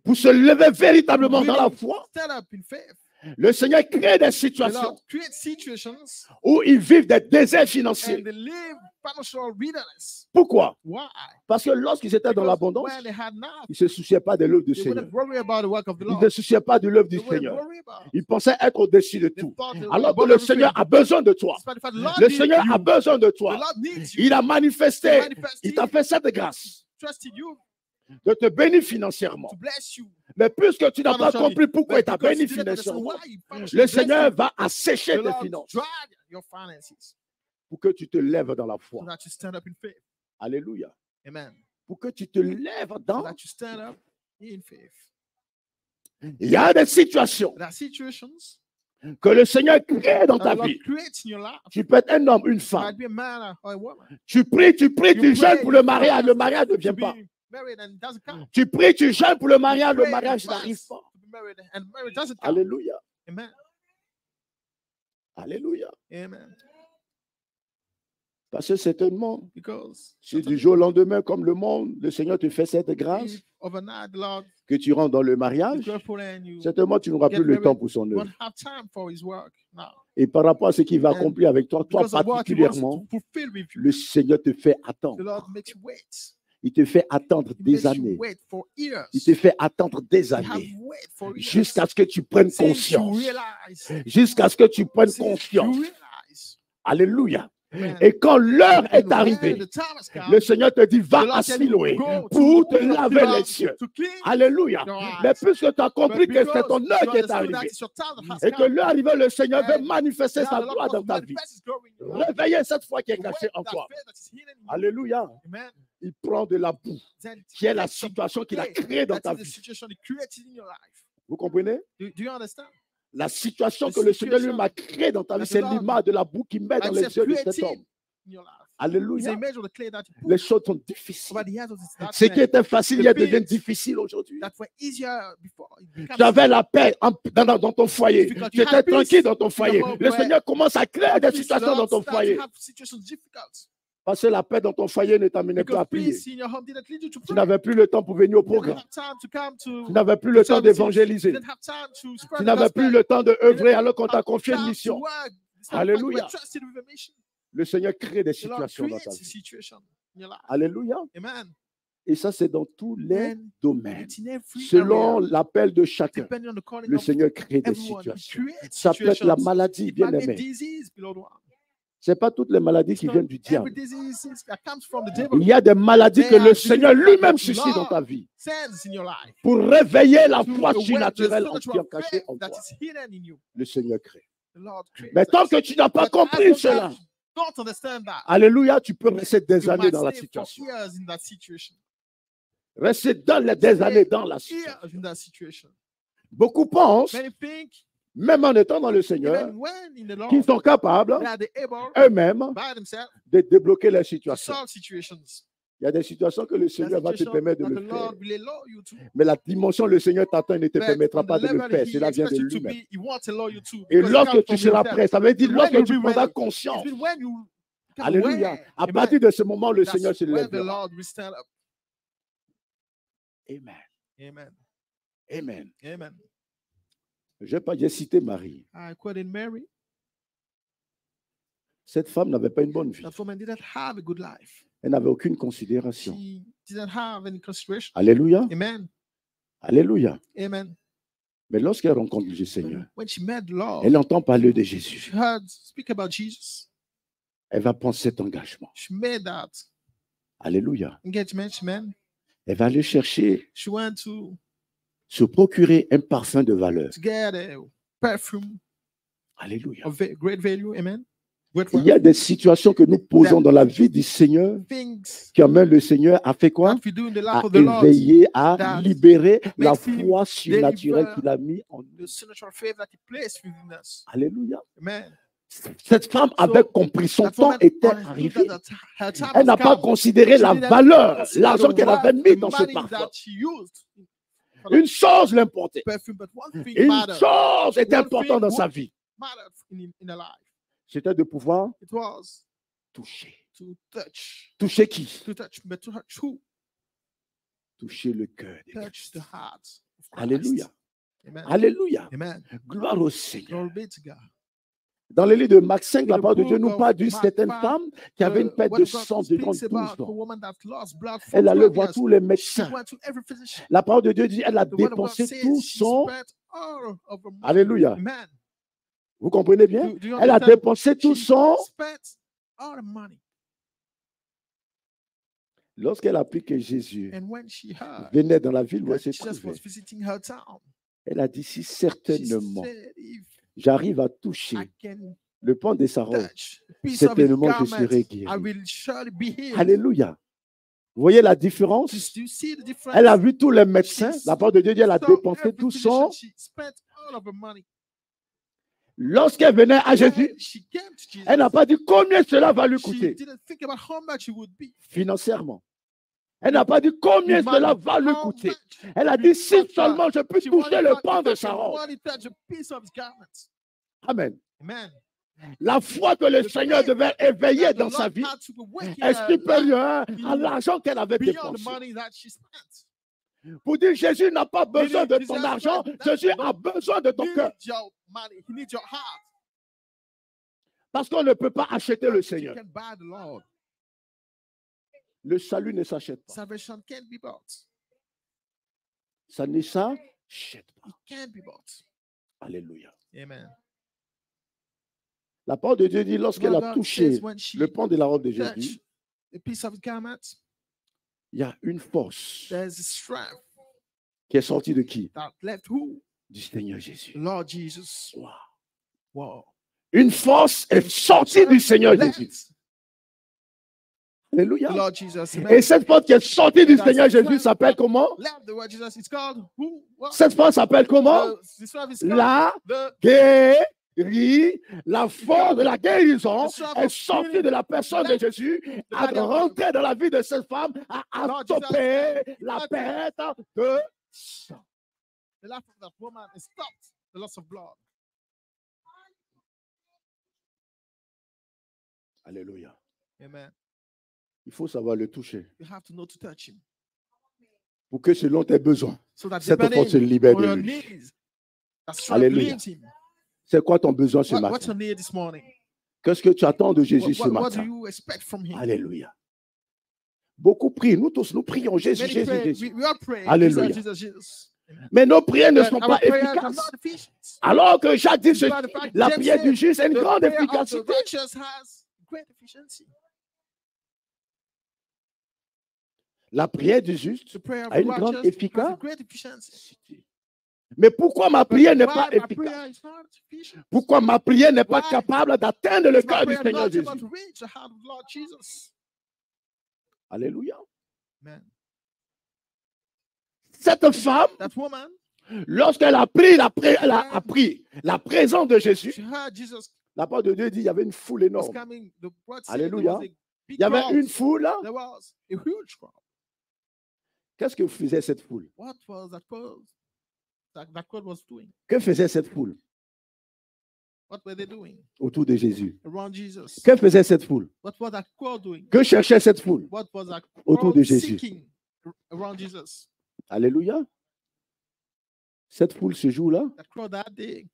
pour se lever who véritablement dans la really foi. stand up in faith. Le Seigneur crée des The situations Lord creates situations où ils vivent des déserts and financiers. they live financial wilderness. Pourquoi? Why? Parce que lorsqu'ils étaient dans Because l'abondance, when they had enough, ils ne se souciaient pas de l'œuvre du they Seigneur. wouldn't worry about the work of the Ils ne Lord. se souciaient pas de l'œuvre du They wouldn't Seigneur. worry about it. Ils pensaient être au-dessus de They tout. thought they were Alors que above le everything. Seigneur a besoin de toi. Despite the fact the Lord Le needs Seigneur you. a besoin de The toi. Lord needs you. Il a manifesté, Manifested, il t'a fait cette grâce trusted you de te bénir financièrement. to bless you. Mais puisque tu n'as pas Financially. compris pourquoi il But t'a because béni you didn't understand financièrement, why he financially le blessed Seigneur you, va assécher the tes Lord finances dried your finances pour que tu te lèves dans la so foi. that you stand up in faith. Alléluia. Amen. Pour que tu te lèves So dans. that you stand up in faith. Il y a des situations There are situations que le Seigneur crée dans that ta the Lord vie. creates in your life. Tu peux être un homme, une It femme. might be a man or a woman. Tu pries, tu You jeûnes pray, pour le you mariage fast ne to vient be pas. married and it doesn't count. Tu pries, tu jeûnes pour le You mariage pray, you n'arrive fast pas. to be married and marriage doesn't count. Alléluia. Amen. Alléluia. Amen. Parce que certainement, Because si du jour au lendemain, comme le monde, le Seigneur te fait cette grâce, if overnight the Lord que tu rentres dans le is mariage, grateful and you certainement tu n'auras get plus le married, temps pour son œuvre. won't have time for his work now. Et par rapport à ce qu'il va And accomplir avec toi, toi Because of what he wants particulièrement, to fulfill with you, le Seigneur te fait the attendre. Lord makes you wait. Il te fait attendre He des makes you années. wait for years. Il te fait attendre des You have années. wait for years. Jusqu'à ce que tu prennes Since you conscience. realize, Jusqu'à ce que tu prennes since you conscience. realize, Alléluia. man, Et quand l'heure est when arrivée, the time has come, le Seigneur te dit, the va Lord à tell you, Siloé go to pour the te pool of laver Siloam les cieux. to clean Alléluia. your eyes. Mais puisque tu as compris But que c'est ton because heure you qui est understood that arrivée it's your time that has et que come, l'heure arrivée, le Seigneur veut and manifester now sa the Lord gloire wants dans to ta vie. manifest his glory in your life. Réveillez cette foi qui est To cachée wake en that toi. faith that is hidden in you. Alléluia. Amen. Il prend de la boue Then qui est la take some situation qu'il a clay créée dans that ta is the vie. situation he created in your life. Vous comprenez? Do you understand? La situation The que le Seigneur situation lui-même a créée dans ta vie, that the c'est Lord l'image de la boue qu'il met dans has les yeux de cet created homme. in your life. It's Alléluia. the image of the clay that he Les put choses sont difficiles. over the hands of his that Ce qui était facile The hier devient things difficile aujourd'hui. that were easier before. It becomes Tu avais la paix dans ton foyer. difficult. Tu You étais had peace tranquille dans ton in your foyer. home Le where Seigneur commence à créer des peace. The situations dans Lord ton starts to foyer. have situations difficult. Parce que la paix dans ton foyer ne t'amenait plus à Because prier. peace in your home didn't lead you to Tu pray. n'avais plus le temps pour venir au You didn't programme. have time to come to Tu n'avais plus le temps services. d'évangéliser. You didn't have time to spread Tu the n'avais plus gospel. le temps de œuvrer alors qu'on t'a Have confié une time to mission. work. Alléluia. You were trusted with a mission. Le Seigneur crée des The Lord situations dans creates ta a vie. situation in your life. Alléluia. Amen. Et ça, c'est dans tous les And domaines. it's in every Selon area, l'appel de chacun, depending on the calling le of Seigneur crée des everyone. He situations. creates Ça peut être la situations. maladie, It might be a bien-aimé. disease, beloved one. Ce n'est pas toutes les maladies qui It's viennent not du every diable. disease that comes from the devil Il y a des maladies que There le are Seigneur diseases lui-même that suscite dans ta vie sends in your life pour réveiller la to foi awake the surnaturelle qui spiritual est cachée faith en that toi. is hidden in you. Le Seigneur crée. The Lord creates Mais tant that. que tu n'as pas But as compris long cela, as you don't understand that, alléluia, tu peux rester des you années might dans la stay for situation. years in that situation. Rester des années dans la Years situation. in that situation. Beaucoup pensent Many think même en étant dans le Seigneur, even when in the Lord, qui sont capables they are able eux-mêmes by themselves de débloquer les to situations. solve situations. Il y a des situations que le There are Seigneur va te situations permettre de that le the faire. Lord will allow you to. Mais la dimension le Seigneur t'attend, il ne te But permettra on the pas de le level faire. he Cela vient de expects you to lui-même. be, he won't allow you to. Et Because it lorsque comes tu from seras himself. prêt, ça veut dire And when lorsque you'll tu be prendras ready, conscience. it's been when you become Alléluia. aware. À Amen. partir de ce moment, le Seigneur That's se when the lèvera. Lord will stand up. Amen. Amen. Amen. Amen. J'ai cité Marie. I quoted Mary. Cette femme n'avait pas une bonne vie. That woman didn't have a good life. Elle n'avait aucune considération. She didn't have any consideration. Alléluia. Amen. Alléluia. Amen. Mais lorsqu'elle rencontre le Seigneur, When she met the Lord, elle entend parler de Jésus. she heard speak about Jesus. Elle va prendre cet engagement. She made that Alléluia. engagement. Amen. Elle va aller chercher, She went to se procurer un parfum de valeur. get a perfume Alléluia. of great value. Amen. Great Il y a des situations que nous posons dans la vie du Seigneur things qui amènent le Seigneur à faire quoi? that we do in the À life of the Lord. éveiller, à that libérer la makes him foi surnaturelle deliver qu'il a mis en nous. The supernatural faith that he placed within us. Alléluia. Amen. Cette femme avait compris, son That temps woman était understood arrivé. that her time Elle has n'a pas come. considéré She la didn't valeur, consider l'argent the qu'elle worth, avait mis the dans ce money parfum. that she used for Une that chose l'importait. perfume, but one thing Une mattered. chose était One importante thing dans sa vie. mattered in her life. C'était de pouvoir It was toucher. to touch. Toucher qui? To touch, but to touch who? Toucher le cœur de Touch Christ. the heart of Christ. Alléluia. Amen. Alléluia. Amen. Gloire au Seigneur. Glory be to God. Dans le livre de Marc 5, la The parole de Dieu book nous of parle d'une Mark certaine 5, femme qui avait une perte Word de of God sang durant speaks 12 about a ans. woman that lost blood for Elle allait 12 voir years. tous les She médecins. went to every physician. La parole de Dieu dit elle a The word of God dépensé says tout she son. spent all of her money. Alléluia. Amen. Vous comprenez bien? Do you Elle a understand? dépensé tout She son. spent all the money. Lorsqu'elle a appris que Jésus And when she heard venait dans la ville où that elle se Jesus was trouvait, visiting her town, elle a dit si she certainement said, if j'arrive à I toucher can le pan de sa robe, touch a piece of his certainement je garment, serai I guéri. will surely be healed. Alléluia. Vous voyez la différence? Do you see the difference? Elle a vu tous les médecins. La parole de Dieu dit elle a So dépensé every tout physician, son. she spent all of her money. Lorsqu'elle venait à Jésus, When she came to Jesus, elle n'a pas dit combien cela va lui she coûter didn't think about how much it would be. financièrement. Elle n'a pas dit combien cela va lui How coûter. much Elle a it dit would si cost her. seulement je peux She toucher wanted le to- pan if de I sa can robe. only touch a piece of his garment. Amen. Amen. La foi que le The Seigneur faith devait éveiller that the dans sa Lord vie had to work in est her supérieure life à l'argent qu'elle avait beyond the dépensé. money that she spent. Pour dire Jésus n'a pas besoin de Jesus ton said, argent, that Jésus a don't besoin de ton He cœur. needs your money. He needs your heart. Parce qu'on ne peut pas acheter le You Seigneur. can buy the Lord. Le salut ne s'achète pas. Salvation can't be bought. Ça ne s'achète pas. It can't be bought. Alléluia. Amen. La parole de Dieu dit lorsqu'elle Lord a God touché says when she le pan de la robe de touched Jésus, a piece of his garment, il y a une force there's a strength qui est sortie de qui? that left who? Du Seigneur Jésus. Lord Jesus. Wow. Wow. Une force est sortie du Seigneur Left Jésus. Alléluia. the Lord Jesus. Amen. Et cette force qui est sortie du That's Seigneur the Jésus strength s'appelle that comment? Left the Lord Jesus. It's called who? What? Cette force s'appelle comment? The strength is called La the guéri, la force de la guérison est sortie de la personne de Jésus, à rentrer dans la vie de cette femme, à stopper la perte de sang. the life of that woman is stopped. The loss of blood. Alléluia. Amen. Il faut savoir le toucher You have to know to touch him. pour que selon tes besoins, So that cette depending force se libère on de your lui. needs, that strength Alléluia. leaves him. C'est quoi ton besoin ce What's your matin? need this morning? Qu'est-ce que tu attends de Jésus ce What do matin? you expect from him? Alléluia. Beaucoup prient, nous tous, nous prions Jésus, Many Jésus, pray, Jésus. we all pray. Alléluia. Jesus, Jesus. Mais nos prières ne But sont our pas prayers are efficaces. not efficient. Alors que Jacques dit ceci, Despite the fact la James prière said, du juste a une The grande prayer of the efficacité. righteous has great efficiency. La prière du juste The prayer of a the une grande righteous has a efficacité. great efficiency. Mais pourquoi ma prière n'est Why pas my efficace? prayer is not efficient? Pourquoi ma prière n'est pas Why capable d'atteindre le Is my cœur du prayer Seigneur not able Jésus? to reach the heart of Lord Jesus? Alléluia. Man, Cette femme, that woman, Lorsqu'elle a pris elle a appris la présence de Jésus, she heard Jesus la parole de Dieu dit il y avait une foule was énorme. coming. The word said Alléluia. there was a big Il y avait crowd. une foule là. There was a huge crowd. Qu'est-ce que faisait cette foule? What was that crowd? That crowd was doing? Que faisait cette foule What were they doing autour de Jésus? around Jesus? Que faisait cette foule? What was that crowd doing? Que cherchait cette foule What was that autour crowd de Jésus? seeking around Jesus? Alléluia. Cette foule ce jour-là That crowd that day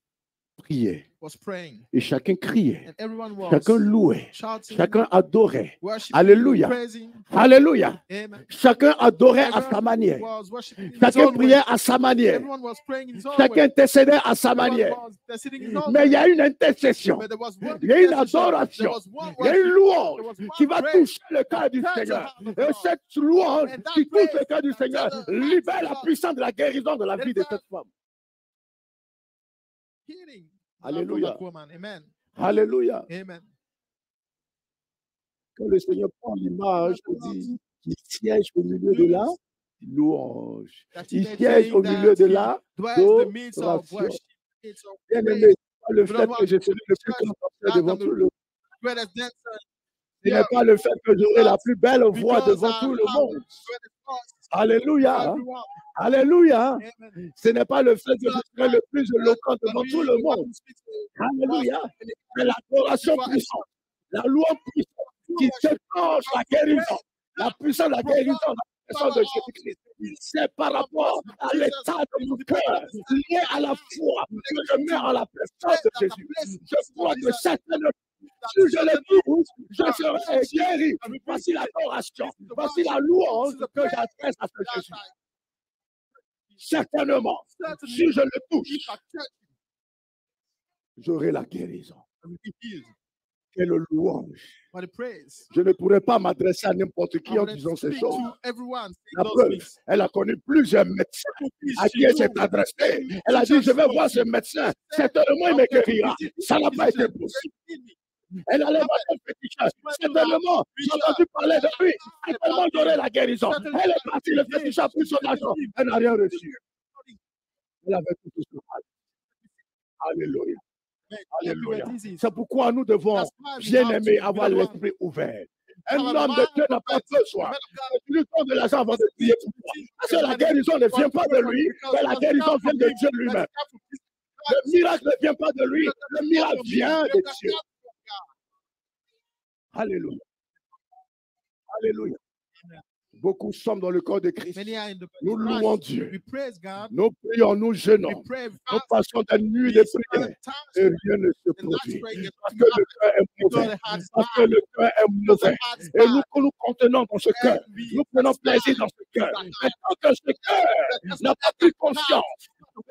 priait. was praying, Et chacun criait. and everyone was Chacun louait. shouting, Chacun adorait. worshiping, Alléluia. praising. Alléluia. Amen. Chacun adorait à sa Everyone manière. was worshiping in his Chacun own way. priait à sa manière. Everyone was praying in his own Chacun way. intercédait à sa Everyone manière. was interceding in his own Mais il y way. a une intercession. But there was one Il y a une intercession. adoration. There was one Il y a une worship. louange There was one qui va praise. toucher le cœur du Touch the Seigneur. heart of Et God. cette louange And that qui touche le praise cœur du that Seigneur touches the heart libère of la God. puissance de la guérison de la vie de Deliver cette femme. Healing. Alléluia. That woman. Amen. Alléluia. Amen. Quand le Seigneur prend l'image, il dit qu'il siège au milieu de la louange. That Il he siège au milieu de he la dwells in the midst of adoration. worship. It's of Bien-aimé, praise. c'est pas le fait que je serai le plus grand danseur devant tout le monde. Greatest dancer. Ce n'est pas le fait que j'aurai la plus belle voix Because devant I tout le have monde. the greatest voice Alléluia. for everyone. Alléluia. Amen. Ce n'est pas le fait que je serai le plus éloquent devant tout le monde. Alléluia. C'est l'adoration puissante, la louange puissante qui déclenche la guérison, la puissance de la guérison dans la personne de Jésus-Christ. C'est par rapport à l'état de mon cœur, lié à la foi que je mets en la personne de Jésus. Je crois que certaines si je le touche, je serai guéri. Voici l'adoration, voici la louange que j'adresse à ce Jésus. Certainement, si je le touche, j'aurai la guérison. Quelle louange. Je ne pourrais pas m'adresser à n'importe qui en disant ces choses. La preuve, elle a connu plusieurs médecins à qui elle s'est adressée. Elle a dit, je vais voir ce médecin, certainement il me guérira. Ça n'a pas été possible. Elle allait voir un féticheur. Certainement, j'ai entendu parler de lui. Certainement, j'aurai la guérison. Elle est partie, le féticheur a pris son argent. Elle n'a rien reçu. Elle avait tout ce mal. Alléluia. Alléluia. C'est pourquoi nous devons, bien aimer, avoir l'esprit ouvert. Un homme de Dieu n'a pas besoin de lui donner de l'argent avant de prier pour toi. Parce que la guérison ne vient pas de lui, mais la guérison vient de Dieu lui-même. Le miracle ne vient pas de lui, le miracle vient de Dieu. Alléluia. Alléluia. Beaucoup sommes dans le corps de Christ. Nous louons Dieu. Nous prions, nous jeûnons. Nous passons des nuits de prière. Et rien ne se produit. Parce que le cœur est mauvais. Parce que le cœur est mauvais. Et nous contenons dans ce cœur. Nous prenons plaisir dans ce cœur. Mais tant que ce cœur n'a pas pris conscience,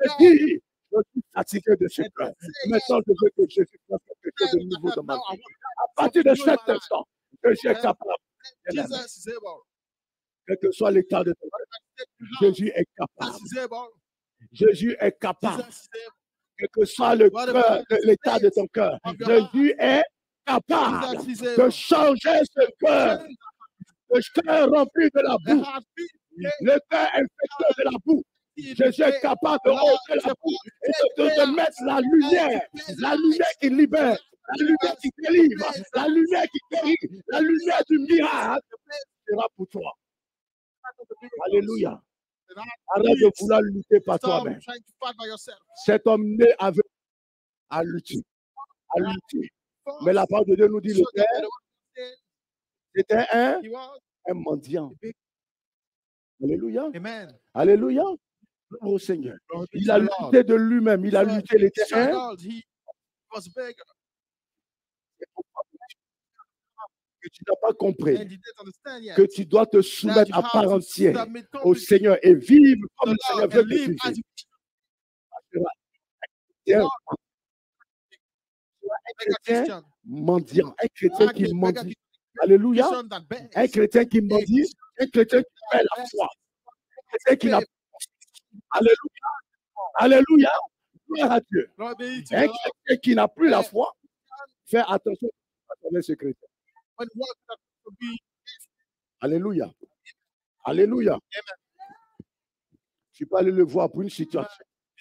je dis, je suis fatigué de ce cœur. Maintenant, je veux que Jésus fasse quelque chose de nouveau dans ma vie. À partir de cet instant, je suis capable. Quel que soit l'état de ton cœur, Jésus est capable. Jésus est capable. Quel que soit l'état de ton cœur, Jésus est capable de changer ce cœur. Le cœur rempli de la boue. Le cœur infecté de la boue. Jésus est capable de ôter la boue et de mettre la lumière qui libère, la lumière qui délivre, la lumière qui guérit, la lumière du miracle sera pour toi. Alléluia. Arrête de vouloir lutter par toi-même. Cet homme né avec à lutter. Mais la parole de Dieu nous dit le Père, c'était un mendiant. Alléluia. Alléluia. Au Seigneur. Il a lutté de lui-même. Il a lutté, il était que tu n'as pas compris que tu dois te soumettre à part entière au Seigneur et vivre comme le Seigneur veut que tu vives. Un chrétien mendiant, un chrétien qui mendie. Alléluia. Un chrétien qui mendie, un chrétien qui fait la foi. Un chrétien qui n'a pas. Alléluia. Alléluia. Gloire à Dieu. Un chrétien qui n'a plus la foi, fais attention à ce chrétien. Alléluia. Alléluia. Je ne suis pas allé le voir pour une situation.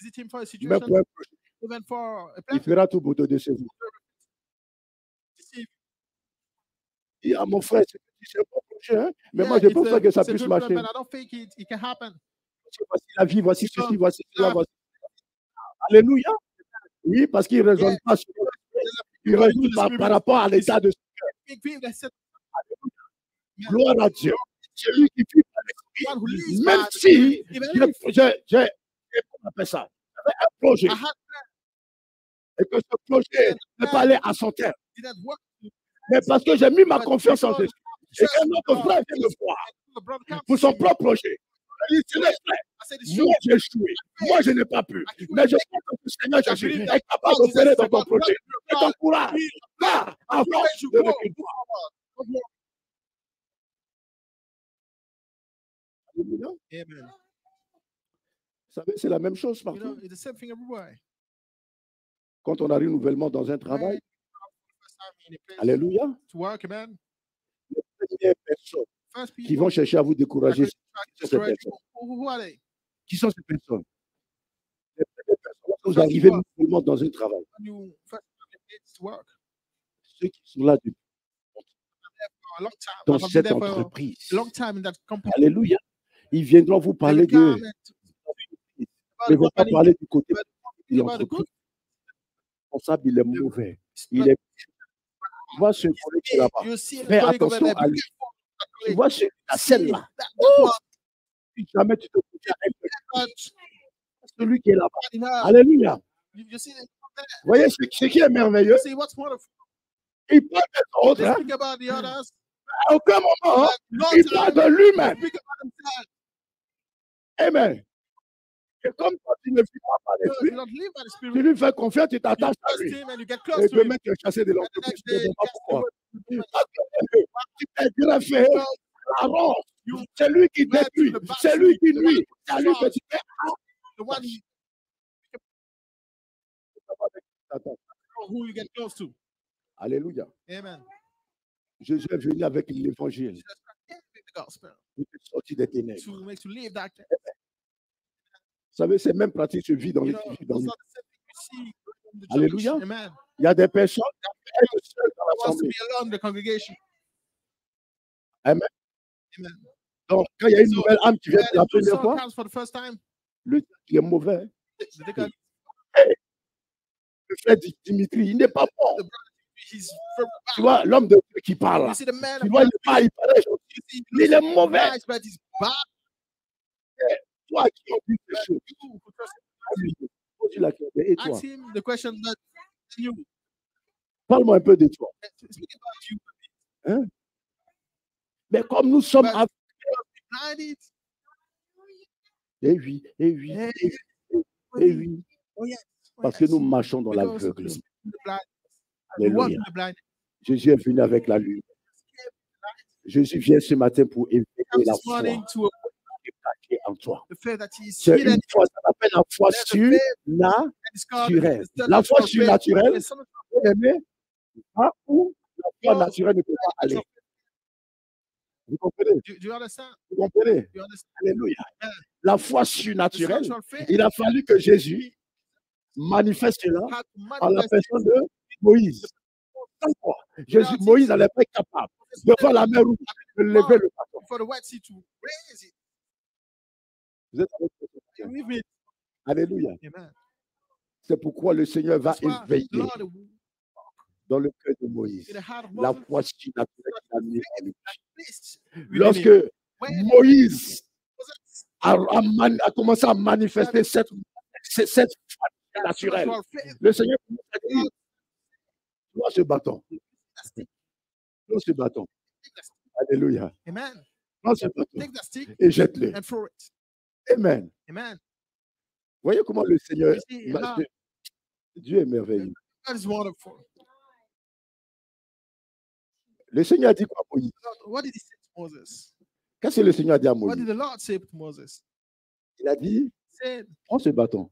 Visit him for a Même situation, pour un projet. even for a Il plan. fera tout pour te décevoir. Deceive. Il dit à mon frère, c'est un bon projet, hein? Mais Yeah, moi, je it's pense pas que ça it's a puisse good plan, marcher. but I don't think it can happen. Parce que voici la vie, voici Because ceci, voici cela, life- voici. Alléluia. Oui, parce qu'il ne raisonne Yeah. pas sur il raisonne par rapport à l'état de Big thing that said, gloire à Dieu. Celui qui vit par one who l'esprit, lives même by the si Spirit, even if comment on appelle ça? J'avais un projet I had et que ce projet n'est pas allé à son terme. didn't work, Mais parce que j'ai mis ma but confiance en because Jésus et qu'un autre frère vient me voir the brother comes pour to son see me, propre projet. Il dit, c'est le frère. I said, it's true. Moi, j'ai échoué. Moi, je n'ai pas pu. Mais je pense que le Seigneur Jésus est capable d'opérer dans ton projet. Je t'encourage. Là, avant de reculer. Alléluia. Amen. Vous savez, c'est la même chose You partout. know, it's the same thing everywhere. Quand on arrive nouvellement dans un travail, First time in a place alléluia, to work, amen. les premières personnes First people qui vont chercher à vous that décourager, could try to qui sont ces discourage personnes. you, who are they? Qui sont ces personnes? Les premières personnes, lorsque vous First arrivez people. nouvellement dans un travail, When you first come in place to work ceux qui sont là depuis for a long time, dans I've been cette there for entreprise, a long time in that company. alléluia, ils viendront vous They parler will de. come and Ils about ne the vont pas company, parler du côté but de about the good. l'entreprise. Le responsable, il est mauvais. Il But est. Tu vois ce collègue qui est là-bas. you see the Fais colleague over attention there. à Be lui. careful of that Tu colleague. vois la See, scène là. that Oh, one, si jamais tu te confies à but celui qui est là-bas. in her, Alléluia. you see, Vous voyez ce qui est merveilleux? you see what's wonderful. Il parle des autres. They Hein. speak about the others, À aucun moment, but no il parle time de they lui-même. speak about themselves. Amen. Et comme toi, tu ne vis pas par You l'esprit, don't live by the tu Spirit. lui fais confiance, tu You t'attaches à trust lui. Him and you get Et close to Him. demain, tu es chassé de And the l'entreprise. next Je ne day, sais pas cast pourquoi. away. Parce que tu t'es greffé Because la ronde. you C'est lui qui went to détruit. the back C'est lui street, qui the nuit. one C'est lui que tu fais. the one who you get close to. Alléluia. Amen. Jésus est venu avec l'évangile Jesus Christ came with the gospel pour te sortir des ténèbres. to make to live that. Vous savez, ces mêmes pratiques se vivent dans You les know, dans those les- are the same things we see in the church. Alléluia. Amen. Il y a des personnes qui elles seules dans Wants to l'assemblée. be alone in the congregation. Amen. Amen. Donc, quand il y a une So, nouvelle âme qui vient when pour la a new première soul fois, comes for the first time, le qui est mauvais. they can, Le frère Dimitri, il n'est pas bon. he's very Tu vois, l'homme de Dieu qui parle. You see the man Tu of vois, God, il paraît gentil. you see, Il est mauvais. nice, but he's bad. Toi qui as dit ces choses, You who trust pose-lui la question. Et toi, ask him the question that you parle-moi un peu de toi. speak about you. Mais comme nous sommes But- avec. Behind it, Eh oui, eh oui, eh, eh oui, eh oui. oh yes, oh Parce que yes. nous marchons dans Because l'aveugle. we speak in the blind. We walk Alléluia. in the blind. Jésus est venu avec la lumière. Jésus vient ce matin pour éveiller Comes la this foi morning to qui est cachée en toi. the faith that is C'est hidden une foi, ça s'appelle la foi There's a faith surnaturelle. and it's called Naturel. it's the La foi natural faith. surnaturelle, It's some- bien aimé, là où la foi naturelle ne peut pas aller. Vous comprenez? Do you understand? Vous comprenez? Do you understand? Alléluia. La foi The surnaturelle, spiritual faith il a fallu que Jésus manifeste cela had to en la manifest personne de Moïse. Pourquoi? Jésus, Moïse n'allait pas être capable, devant la mer rouge, de lever le bâton. for the White Sea to raise it. Vous êtes avec You moi? leave it. Alléluia. Amen. C'est pourquoi le Seigneur va That's why the éveiller Lord dans le cœur de Moïse in the heart of la Moses foi surnaturelle qu'il a mis en lui. placed within Lorsque him. When Moïse Moses a commencé à manifester cette foi had naturelle, spiritual faith, le Seigneur a dit, prends ce bâton, that stick, prends ce bâton. take that stick. Alléluia. Amen. Prends ce bâton Take that stick et jette-le. and throw it. Amen. Amen. Voyez comment le Seigneur, You see how Dieu est merveilleux. God is wonderful. Le Seigneur a dit quoi à Moïse? What did he say to Moses? Qu'est-ce que le Seigneur a dit à What Moïse? did the Lord say to Moses? Il a dit, He said, prends ce bâton.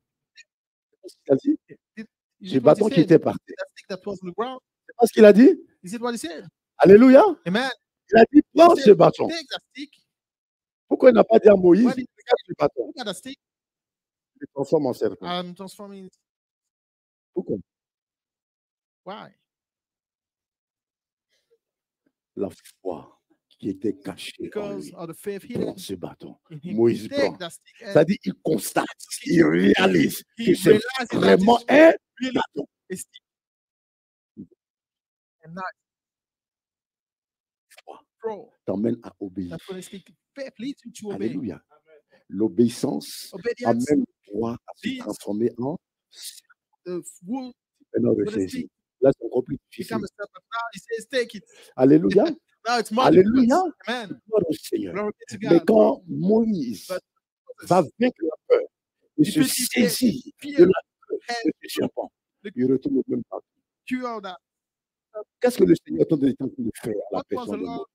C'est ce qu'il a dit. is Ce it what he bâton qui said? était par terre. That stick that was on the ground. C'est pas ce qu'il a dit? Is it what he said? Alléluia. Amen. Il a dit, prends He ce said, bâton. take that stick. Pourquoi il n'a pas dit à Moïse, Why did- regarde ce bâton? Look at the stick. Je transforme en serpent. I'm transforming. Pourquoi? Why? La foi qui était cachée en Because lui of the faith prend hidden ce bâton. in him. Moïse Take prend. that stick and C'est-à-dire, il constate, il réalise he que c'est realizes that vraiment it's un really bâton. a stick. And that Foi pro, t'emmène à obéir. that's when the stick. Faith leads you to obey. Alléluia. L'obéissance Obedience amène toi à se leads transformer en the wool un homme de with the saisi. stick. Là, c'est encore plus difficile. Become a step, but now he says, take it. Alléluia. Now it's more Alléluia. difficult. Amen. Gloire au Seigneur. Glory be to Mais God. quand Moïse But va vaincre la peur, il You se put your saisit fear de la queue and de ce serpent. the Il retourne au même temps. cure all that. Qu'est-ce que le Seigneur est en train de faire à la What was personne the de Lord Moïse?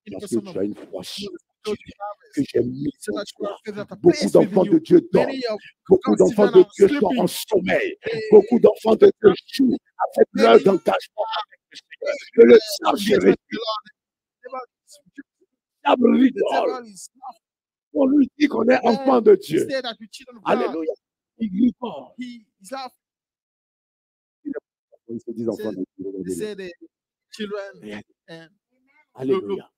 in the Parce que person tu of as une foi Moses sûre told you que j'ai mis so en that you toi. are faith that are Beaucoup placed d'enfants within de you. Dieu dorment. Many of Beaucoup God's d'enfants children de are Dieu sont sleeping. en sommeil. They- Beaucoup d'enfants de Dieu jouent avec leur Many engagement avec le Seigneur. Que le diable se engagement with réjouit. the Lord. The Le diable rigole. devil is On lui dit qu'on est when enfant de he Dieu. said that we're children of God. Alléluia. Il rigole. He's laughing. Ils se disent enfants de Dieu. They Regardez-les. say the children Regardez. and Alléluia.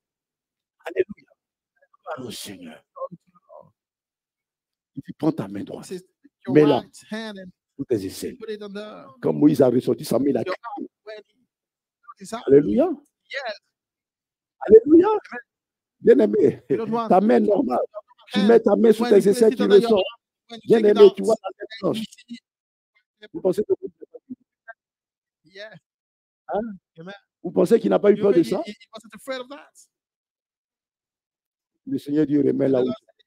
Alléluia. Gloire au Seigneur. Il dit, prends ta main he droite says your Mets-la. right hand and sous tes aisselles. put it on the Quand Moïse a ressorti sa main, il a your crié. arm when he is out. Alléluia. Yes. Alléluia. Bien aimé, You don't want ta main normale. Tu hand. mets ta main sous When you tes place aisselles, it tu under your ressors. arm, when you Bien take it aimé, out, tu vois la tête you blanche. see, Vous pensez que yeah. Hein? Amen. vous pensez qu'il n'a pas eu You peur de think ça? he wasn't afraid of that? Le Seigneur dit, remet And the là où Lord said,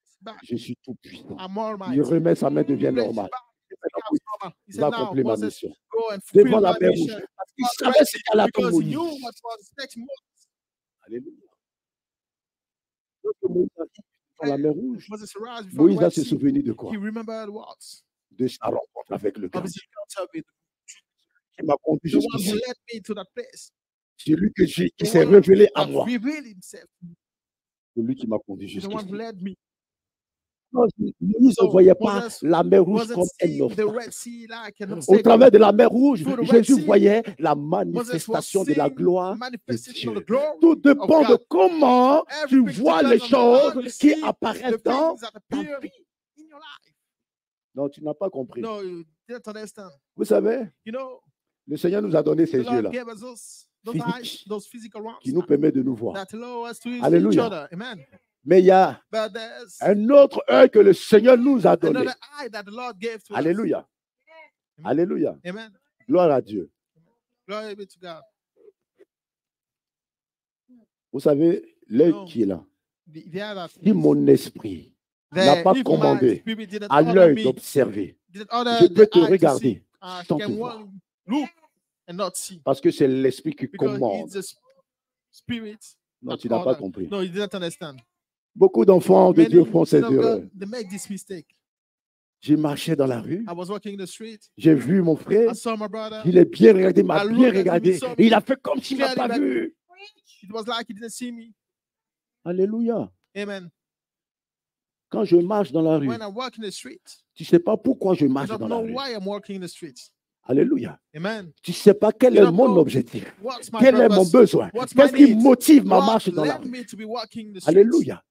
"It's back. je suis tout puissant. I'm almighty. Il remet sa main, devient Place it normale. back. It Maintenant, becomes normal. He il said, va now, accomplir ma Moses, mission. go and fulfill Devant la my mer mission. rouge. Parce qu'il savait ce qu'elle attend Because he Moïse. knew what was expecting Moses. Alléluia. Lorsque Moïse a dit devant la mer rouge, Moses arrived before the Moïse va Red se Sea. souvenir de quoi? He remembered what? De sa rencontre avec le Of gardien his encounter with qui m'a conduit the one who jusqu'ici. led me to that place. Celui qui The s'est one révélé à that moi. revealed himself. Celui qui m'a conduit The one who jusqu'ici. led me. Non, Moïse ne So voyait pas Moses la mer rouge wasn't comme un seeing the obstacle. Red Sea like an Au obstacle. travers de la mer rouge, Through the Red Jésus Sea, voyait la Moses manifestation was de la seeing gloire the de manifestation of Dieu. the glory Tout of dépend de God. comment tu Everything vois les depends on how you choses qui see apparaissent the dans things that ta appear vie. in your life. Non, tu n'as pas compris. No, you didn't understand. Vous savez, You know, le Seigneur nous a donné the ces Lord yeux-là gave us those Physique. eyes, those physical ones qui nous permettent de nous voir. that allow us to see each Alléluia. other. Amen. Mais il y a But there's un autre œil que le Seigneur nous a donné. another eye that the Lord gave to us. Alléluia. Amen. Alléluia. Amen. Gloire à Dieu. Glory be to God. Vous savez, l'œil No. qui est là, The other si things, mon esprit n'a pas if my commandé spirit didn't à order l'œil me, d'observer, didn't order je peux the te eye to see, regarder I sans te can voir. only look and not see. Parce que c'est l'esprit qui Because commande. it's the spirit. Non, that tu n'as pas order. compris. No, you didn't understand. Beaucoup d'enfants de Many Dieu font ces children of erreurs. God, they make this mistake. J'ai marché dans la rue, I was walking in the street. j'ai vu mon frère, I saw my brother. il est bien regardé, m'a I bien looked at him, he regardé. saw me. Et il a fait comme s'il ne m'a Staring pas at me. vu. It was like he didn't see me. Alléluia. Amen. Quand je marche dans la rue, When I walk in the street, tu ne sais pas pourquoi je I marche don't dans la know rue. why I'm walking in the street. Alléluia. Amen. Tu ne sais pas quel You est don't mon know objectif. What's my Quel est mon purpose? besoin? What's my Qu'est-ce qui need? motive ma What marche dans la led rue? me to be walking in the street? Alléluia.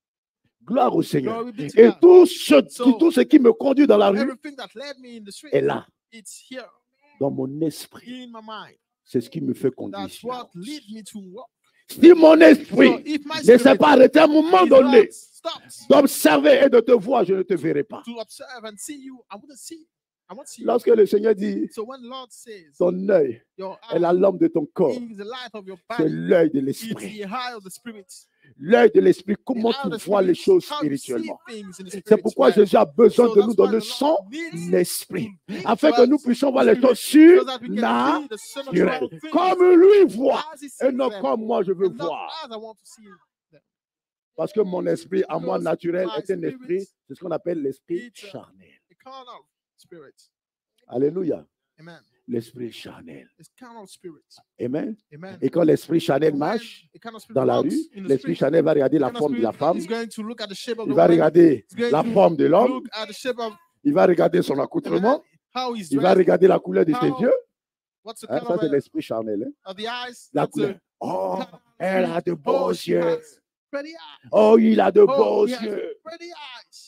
Gloire au Seigneur. Glory be to Et God. tout So, tout ce qui me conduit dans la rue Everything that led me in the street, est là, it's here dans mon esprit. in my mind. C'est ce qui me fait conduire. That's what lead me to walk. Si mon So esprit if my ne s'est spirit pas arrêté à un moment is donné not stopped d'observer et de te voir, je ne te verrai pas. to observe and see you, I wouldn't see. I won't see you. Lorsque le Seigneur dit, So when the Lord says ton œil your est la eye lampe de ton corps, is the light of your c'est body, l'œil de it's l'esprit. the eye of the spirit. L'œil de l'esprit, The comment eye of tu the vois les spirit, choses how you see spirituellement. things in the C'est spirit pourquoi realm. Jésus a besoin So de that's nous why donner the son Lord needs esprit, to give afin to que nous us puissions voir the les choses spirit, so that we can surnaturelles. see the supernatural things Comme lui voit, as he sees et non them, comme moi je veux and not voir. as I want to see them. Parce que mon esprit, à moi Because naturel, my est un esprit, spirit, c'est ce qu'on appelle l'esprit it's a- charnel. A carnal spirit. Alléluia. Amen. l'esprit charnel. It's carnal spirit. Amen. Amen. Et quand l'esprit charnel When marche a carnal spirit dans la walks rue, in the l'esprit street, charnel va regarder la carnal forme de la spirit femme, is going to look at the shape of il the va woman. regarder He's going la to forme de l'homme, look at the shape of il va regarder son the man, accoutrement, how he's il va dressed, regarder la couleur de ses how, yeux. what's the Hein, ça, color c'est l'esprit charnel. Hein. of the eyes. La That's couleur. the Oh, color. elle a de beaux Oh, she yeux. has pretty eyes. Oh, il a de Oh, beaux he has yeux. pretty eyes.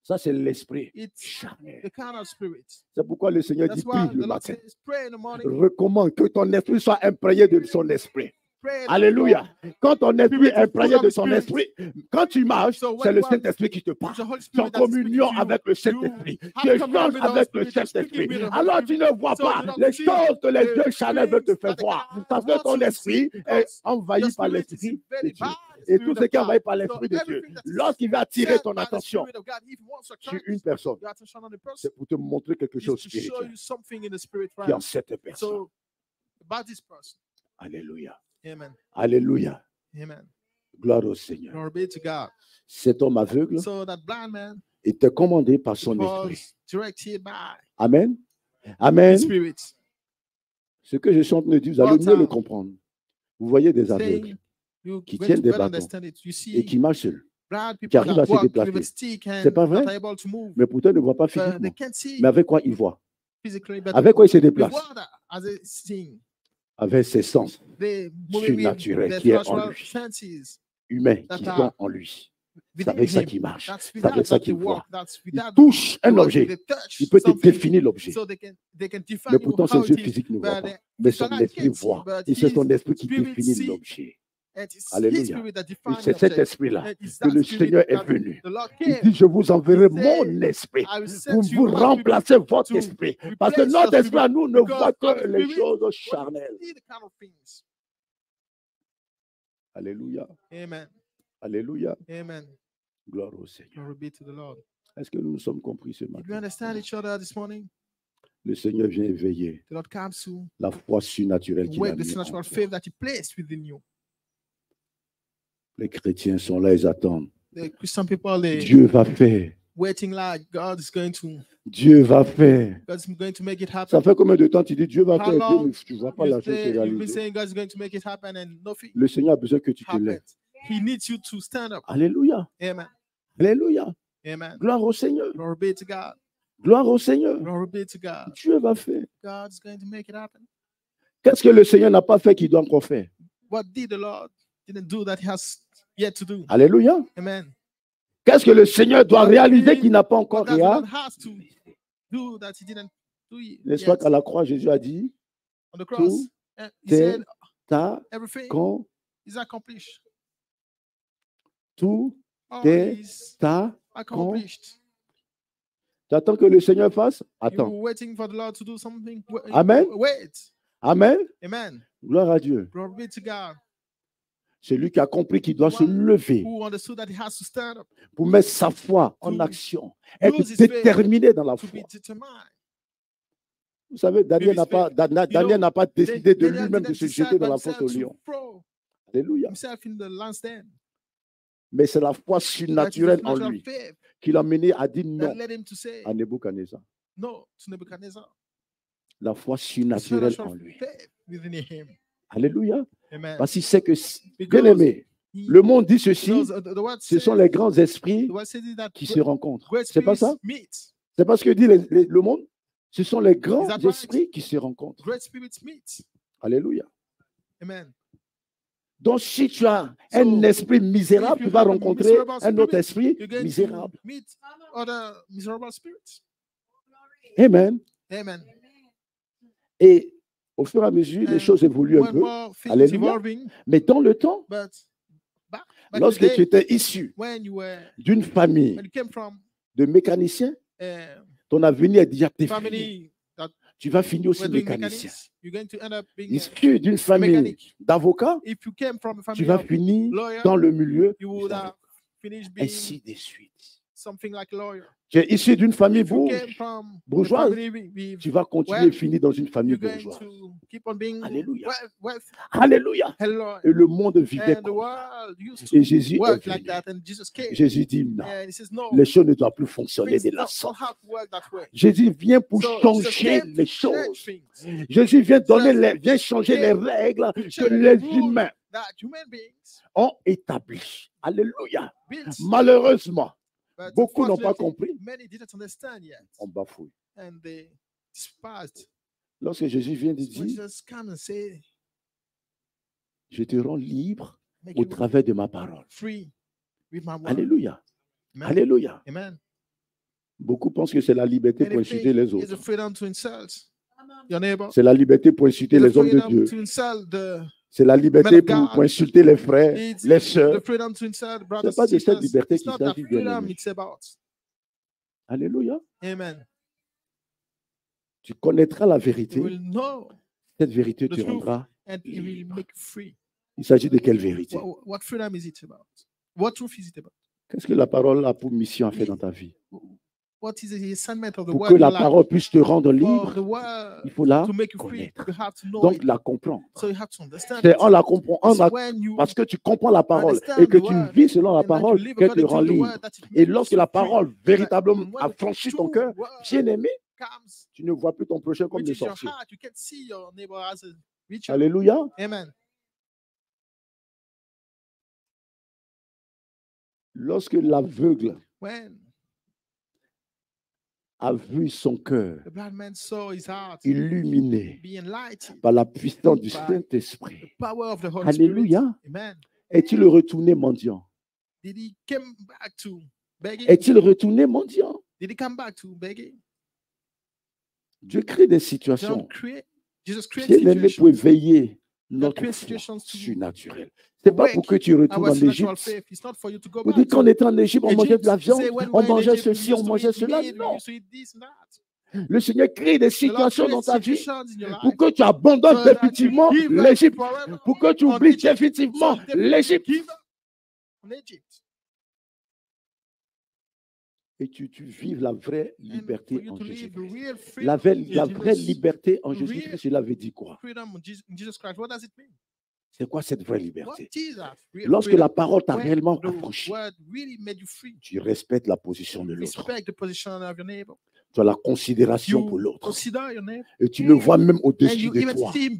Ça, c'est l'esprit It's charnel. the carnal spirit. C'est pourquoi le Seigneur dit That's why prie the le Lord matin. says, pray in the morning. Recommande que ton esprit soit imprégné de son esprit. Pray that Alléluia. Quand ton esprit est Spirit is imprégné full of de the son Spirit. esprit, quand tu marches, So when c'est le you are- Saint-Esprit qui te parle. the Holy Tu es en Spirit that is speaking communion to you, avec le you Saint-Esprit. have Tu échanges communion with the avec le Holy Spirit, you're Saint-Esprit. speaking with the Holy Alors tu Spirit. ne vois So pas you don't les see choses que les the yeux charnels veulent te things faire that the voir. carnal Parce que wants ton you to esprit see, est because envahi your par spirit is l'Esprit de invaded Dieu. by the Et tout Spirit ce of qui est envahi God. par So l'Esprit de Dieu, everything that is lorsqu'il va attirer sent ton by the attention Spirit of God, if he wants to sur attract une personne, your attention on the person, c'est pour te montrer quelque is chose to show spirituel you something in the spirit qui est en realm. cette personne. So about this person. Alléluia. Amen. Alléluia. Amen. Gloire au Seigneur. Glory be to God. Cet homme aveugle So that blind man était commandé par son esprit. was directed by Amen. the Amen. Spirit. Ce que je suis en train de dire, vous allez mieux le comprendre. Vous voyez des aveugles Saying, you're qui going tiennent to des well bâtons understand it. You et see qui marchent seuls, blind qui people arrivent à that se walk with a déplacer. stick C'est and pas vrai? not able to move. Mais pourtant, ils ne voient pas But physiquement. they can't see Mais avec quoi ils voient? physically, but Avec quoi ils se with déplacent? what as they sing. Avec ses sens They moving with surnaturels their qui est en natural lui, senses humains that qui are sont en lui. C'est within avec ça him. qu'il marche. That's C'est with avec that ça that they qu'il walk. voit. That's with Il that touche they un walk, objet. they touch Il peut te something. définir l'objet. So they can Mais define you pourtant, how ses yeux it is. physiques ne voient But pas. Mais son physical esprit can't see, voit. but Et c'est his son esprit qui spirit définit see. l'objet. And it's his Alléluia. spirit that Et defines c'est the cet object. esprit-là And it's que that le spirit Seigneur est that venu. the Lord Il came. dit, je vous enverrai He mon said, esprit I will pour send you vous my remplacer spirit votre to esprit. Parce que replace notre your esprit à spirit, nous ne because voit our que les spirit choses only charnelles. see the kind of things. Alléluia. Amen. Alléluia. Amen. Gloire au Seigneur. Glory be to the Lord. Est-ce que nous nous sommes compris ce Did we matin? understand each other this morning? Le Seigneur vient éveiller The Lord comes to la foi surnaturelle qu'il a wake the mise en supernatural toi. faith that He placed within you. Les chrétiens sont là, ils attendent. The Christian people, they Dieu va faire. waiting like God is going to, Dieu va faire. God's going to make it Ça happen. fait combien de temps tu dis Dieu va How faire? Dieu, long mais tu ne vois pas la chose se You've been réaliser. saying God's going to make it happen and nothing Le Seigneur a besoin que tu te lèves. happens. He needs you to stand up. Alléluia. Amen. Alléluia. Amen. Gloire au Seigneur. Glory be to God. Gloire au Seigneur. Glory be to God. Dieu va faire. God's going to make it happen. Qu'est-ce que le Seigneur n'a pas fait qu'il doit encore faire? What did the Lord didn't do that He has yet to do? Alléluia. Amen. Qu'est-ce que le Seigneur doit réaliser qu'il n'a pas encore What does the Lord réalisé? has to do that He didn't do N'est-ce pas yet? qu'à la croix, Jésus a dit, On the cross, He t'es said everything accompli. is accomplished. Tout All t'est is accompli. accomplished. Tu attends que le Seigneur fasse? You Attends. were waiting for the Lord to do something. Amen. Wait. Amen. Amen. Gloire à Dieu. Glory be to God. C'est lui qui a compris qu'il doit se lever Who understood that he has to stand up pour mettre sa foi en To action, être use his faith déterminé dans la to foi. be determined. Vous savez, Daniel n'a pas, Daniel n'a pas décidé de Daniel lui-même de didn't se decide jeter dans by la fosse himself au to lion. throw Alléluia. himself in the lion's den. Mais c'est la foi That is the surnaturelle en supernatural lui faith qui l'a mené à dire that non led him to say à Nebuchadnezzar. no to Nebuchadnezzar. La foi The surnaturelle en supernatural lui. faith within him. Alléluia. Amen. Parce qu'il sait que, bien Because aimé, le monde dit ceci, knows, the word ce sont says- les grands esprits the word says that qui se rencontrent. great C'est pas spirits ça? meet. C'est pas ce que dit le monde? Ce sont les grands Is that right? esprits qui se rencontrent. Great spirits meet. Alléluia. Amen. Donc, si tu as So, un esprit misérable, if tu you vas have a rencontrer miserable un autre spirit, esprit you're going misérable. to meet other miserable spirits. Amen. Amen. Et au fur et à mesure, les And choses évoluent un One peu. more thing is Alléluia. evolving, Mais dans le temps, but back in the lorsque tu day, étais issu when you were d'une famille when you came from de mécaniciens, a ton avenir est déjà défini. family that Tu vas finir aussi were doing mécanicien. mechanics, you're going to end up being Issu d'une famille mechanic. d'avocats, If you came from a tu family vas of finir lawyer, dans le milieu you du would avocat. have finished being Ainsi de suite. something like a lawyer. Tu es issu d'une famille If you came from a bourgeoise, family with tu vas continuer wealth, et finir dans une famille you're going bourgeoise. to keep on being Alléluia. wealthy. Alléluia. Hello. Et le monde vivait And the comme ça. world used Et to Jésus est work like venu. that, and Jesus came. Jésus dit non. And he says, no, Les choses ne doivent plus fonctionner things de la don't sorte. have to work that way. Jésus vient pour So Jesus changer came les to change choses. things. Jésus vient Jesus vient changer les règles to que change the les rules humains that human beings ont établies. Alléluia. built. Malheureusement, But beaucoup n'ont pas unfortunately, compris. many didn't understand yet, On bafouille. and they despised. Lorsque Jésus vient de So when dire, Jesus come and say, je te rends libre make au you travers de ma parole. free with my word. Alléluia. Amen. Alléluia. Amen. Beaucoup pensent que c'est la liberté pour Many insulter think les it's a autres. freedom to insult your neighbor. C'est la liberté pour insulter It's a les hommes de freedom Dieu. to insult the C'est la liberté Men of God. pour insulter les frères, It's les the sœurs. freedom to insult brothers pas and de cette sisters. liberté It's qu'il not that s'agit, bien freedom aimé. it's about. Alléluia. Amen. Tu connaîtras la You vérité. will know, Cette vérité the te truth. rendra. and it will libre. make you free. Il s'agit de quelle vérité? What freedom is it about? What truth is it about? Qu'est-ce que la parole a pour mission à faire dans ta vie? What is the assignment of the Pour word que in la your life? parole puisse te rendre For the libre, word il faut la to make you free, connaître. you have to know Donc it. la comprendre. So you have to understand C'est it. en la comprenant, It's when you parce que tu comprends la parole understand et que the tu word vis selon la and that you parole live qu'elle te according rend to the libre. word that it Et makes lorsque you la free. parole And véritablement when a the franchi true ton cœur, word bien-aimé, comes, tu ne vois plus ton prochain comme which le is your sorcier. heart, you can see your neighbor as a ritual. Alléluia. Amen. Lorsque l'aveugle When a vu son cœur the blind man saw his heart illuminé be enlightened, par la puissance du by Saint-Esprit, the power of the Holy Alléluia. Spirit. Amen. Est-il retourné mendiant? Did he come back to begging? Est-il retourné mendiant? Did he come back to begging? Dieu crée des situations, Jesus creates bien-aimé, pour situations. éveiller notre create foi situations to surnaturelle. Ce n'est pas pour que tu retournes Our en supernatural Égypte. faith. It's not for you to go Vous back dites qu'en to étant en Égypte, on mangeait de la Egypt. You say viande, when on we were in mangeait Egypt, we ceci, on used to mangeait eat cela. meat, we Non. used to eat this and that. Le Seigneur crée des The Lord situations dans creates ta vie situations in your pour life que tu abandonnes so that you définitivement give up l'Égypte, forever pour que tu on oublies Egypt. définitivement So you l'Égypte. give up on Egypt. Et tu vives la vraie And liberté for you en to live the Jésus-Christ. real La freedom vraie in Jesus. liberté en The Jésus-Christ, real cela veut dire quoi? freedom in Jesus Christ. What does it mean? C'est quoi cette vraie What liberté? is that real Lorsque freedom? la parole t'a When réellement the affranchi, word really made you free. tu respectes la position de l'autre. Respect the position of your neighbor. Tu as la considération pour You l'autre. consider your neighbor. Et tu le vois même And au-dessus you de even toi. see him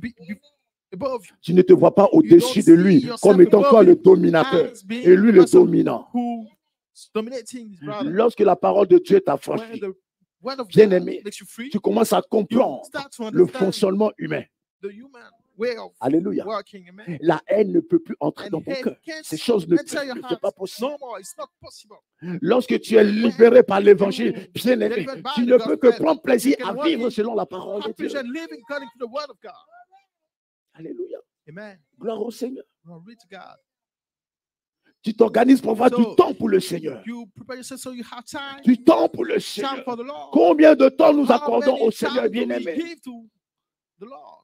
above you. Tu ne te vois pas au-dessus de see lui yourself comme étant above toi him le dominateur as being et lui the le person dominant. who's dominating his brother. Lorsque la parole de Dieu t'a When franchi, the word of bien God aimé, makes you free, tu commences à you comprendre start to le understand fonctionnement humain. the human way of Alléluia. working. Amen. La haine ne peut plus entrer And dans ton hate cœur. can't Ces choses ne enter peuvent your plus, c'est heart. pas possible. No more, it's not possible. Lorsque tu es libéré par l'évangile, bien aimé, Delivered by tu the ne peux que gospel, prendre plaisir you can à walk vivre in selon la parole de Dieu. happy and living according to the word of God. Alléluia. Amen. Gloire au Seigneur. Glory to God. Tu t'organises pour avoir So, du temps pour le Seigneur. You prepare yourself so you have time. Du temps pour le Time Seigneur. for the Lord. Combien de temps nous How accordons many au Seigneur times do we bien-aimé? give to the Lord?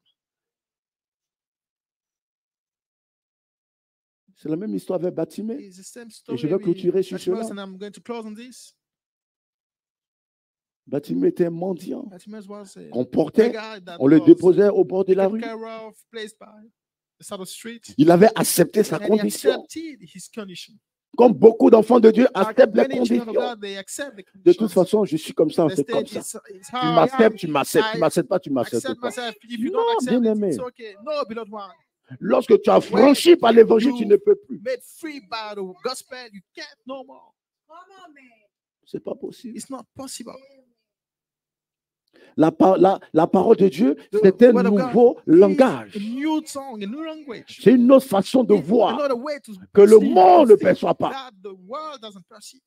C'est la même histoire avec Batimée. It's the same story je vais with clôturer sur Bartimaeus, cela. and I'm going to close on this. Batimée était un mendiant. Bartimaeus was a On portait, beggar that on le was déposait au bord de la taken rue. care of, placed by the side of the street. Il avait accepté sa And he condition. accepted his condition. Comme beaucoup d'enfants de Dieu Like acceptent les many children of conditions. God, they accept the De toute conditions. façon, je suis comme ça, The c'est comme state ça. is Tu how I am. m'acceptes, tu m'acceptes. Tu I m'acceptes pas, tu m'acceptes accept pas. myself. If you Non, don't accept it, bien-aimé. it's okay. No, beloved one. Lorsque tu as franchi par l'évangile, you tu ne peux plus. Made free by the gospel, you can't no more. C'est pas possible. It's not possible. La parole de Dieu, c'est un word of God nouveau is langage. A new song, a new language. C'est une autre façon de It's voir another way to que le perceive monde ne things perçoit pas. that the world doesn't perceive.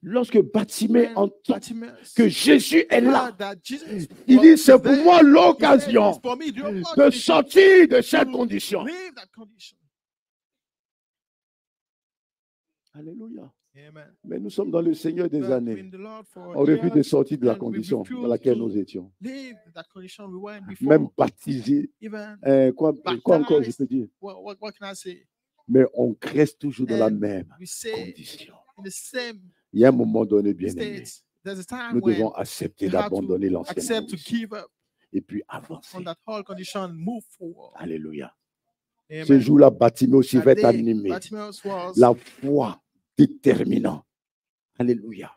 Lorsque Batimée When entend Bartimaeus que Jésus est là, heard that Jesus il dit, was c'est pour there, moi he said, l'occasion "It's for me the de opportunity sortir de cette to condition. leave that condition." Alléluia. Amen. Mais nous sommes dans le Seigneur des But années. in the Lord for On refuse de years, sortir de la and we condition refuse dans laquelle to nous étions. leave that condition we were in before. Même baptisé. Even Quoi encore je peux dire? what can I say? Mais on reste toujours dans la And même we say condition. in the same Il y a un moment donné, bien aimé, state. There's a time nous when devons accepter you have d'abandonner to l'ancienne accept to condition give up et puis avancer. on that whole condition, move forward. Alléluia. Ce Amen. jour-là, Bartimée aussi va That être day, animé. Bartimaeus was La foi déterminante. Alléluia.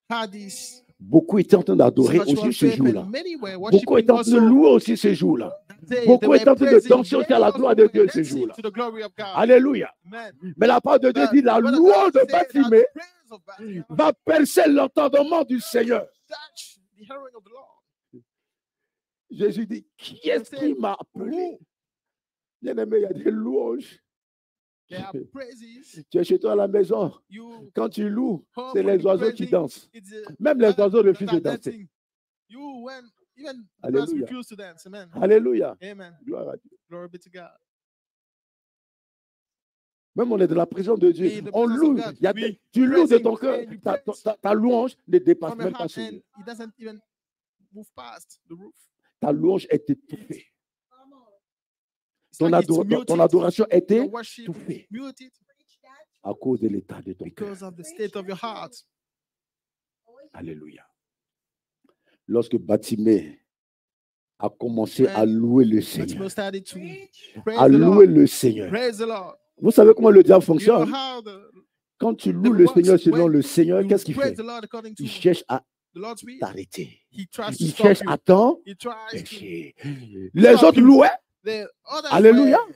had this Beaucoup étaient en train d'adorer spiritual aussi ce faith, jour-là. and many were Beaucoup worshiping étaient en train de also. louer aussi ce jour-là. They Beaucoup were étaient en train de praising, danser aussi à la many gloire also de were Dieu ce dancing jour-là. to the glory of God. Alléluia. Amen. Mais la parole de Dieu dit la But the louange Lord de said that Bartimée the praise of Bartimaeus va percer l'entendement du Seigneur. touch the hearing of the Lord. Jésus dit, qui est-ce qui m'a appelé? Bien aimé, il y a des louanges. There are praises. Tu es chez toi à la maison. You Quand tu loues, home c'est when les you oiseaux qui praising, dansent. it's Même les oiseaux refusent de that danser. dancing. You when even the Alléluia. birds refuse to dance. Amen. Alléluia. Amen. Gloire à Dieu. Glory be to God. Même on est dans la présence de Dieu. In the On presence of loue. God, Il y a we tu loues de praising ton cœur. and you Ta, praise ta louange ne dépasse from your même pas heart, ce and Dieu. it doesn't even move past the roof. Ta louange est étouffée. It's like it's muted. Ton adoration est Your worship étouffée muted à cause de l'état de ton cœur. because of the state of your heart. Alléluia. Lorsque Bartimée a commencé à When louer le Seigneur, Bartimaeus started to praise à the louer Lord. le Seigneur. Praise the Lord. Vous savez comment le diable You know fonctionne? how the Quand tu loues le works, Seigneur selon when le Seigneur, you qu'est-ce qu'il praise fait? the Lord according to Il cherche à the Lord's will. t'arrêter. He tries to Il stop cherche you. à He tries to t'empêcher. Les stop autres you. louaient, The others Alléluia. were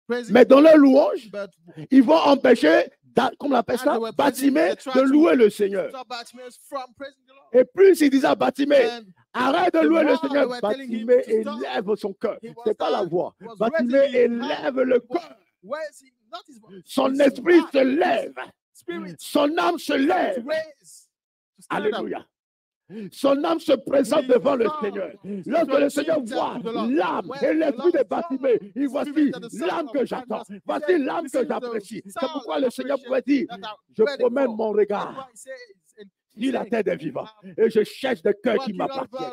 praising, mais dans leur louange, but ils vont empêcher, comme on appelle as ça, they were praising, Bartimée they de tried to louer le Seigneur. stop Bartimaeus from praising the Lord. Et plus il disait à Bartimée, And arrête de the louer le more Seigneur, they were telling him Bartimée to stop, élève son cœur. he was C'est pas la voix. he was Bartimée raising his élève hand. le He was cœur. raising, not his voice, Son his esprit heart, se lève. spirit Son âme se to lève. raise, to stand up. Alléluia. Son âme se présente His devant le soul Seigneur. Lorsque le Seigneur voit l'âme et l'esprit de Bartimée, il voici l'âme que j'attends. Voici l'âme que j'apprécie. C'est pourquoi le Seigneur pouvait dire, je promène mon regard sur la terre des vivants et je cherche des cœurs qui m'appartiennent.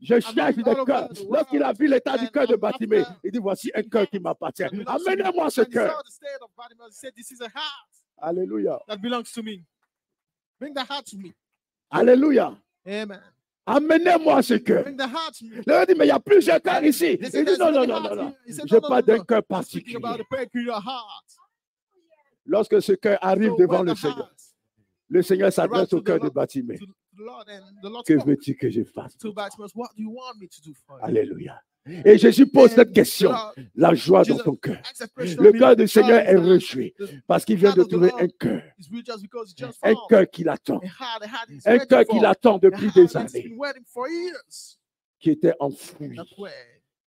Je cherche des cœurs. Lorsqu'il a vu l'état du cœur de Bartimée, il dit, voici un cœur qui m'appartient. Amenez-moi ce cœur. Alléluia. That belongs to me. Bring the heart to me. Alléluia. Amen. Amenez-moi ce cœur. Bring the heart to me. Il dit, mais il y a plusieurs cœurs ici. They Il said dit, there's non, non, many non, hearts non, non. here. He said, Je no, parle no, d'un no. cœur I'm speaking about particulier. the peculiar heart. Lorsque ce cœur arrive So devant when le the Seigneur, heart le Seigneur arrives s'adresse to au the cœur de Lord, Bartimée. to the Lord, and the Lord Que spoke veux-tu que je fasse? to Bartimaeus, what do you want me to do for you? Alléluia. Et Jésus pose And cette the question. Lord, La joie dans Jesus ton cœur. asked that question Le of him. cœur du Seigneur est God is réjoui parce qu'il vient heart de of the trouver Lord un cœur. is real just because he just Un found cœur qu'il attend. a heart he's Un waiting cœur for. qu'il attend A depuis heart des that's années. been waiting for years. Qui était enfoui That way,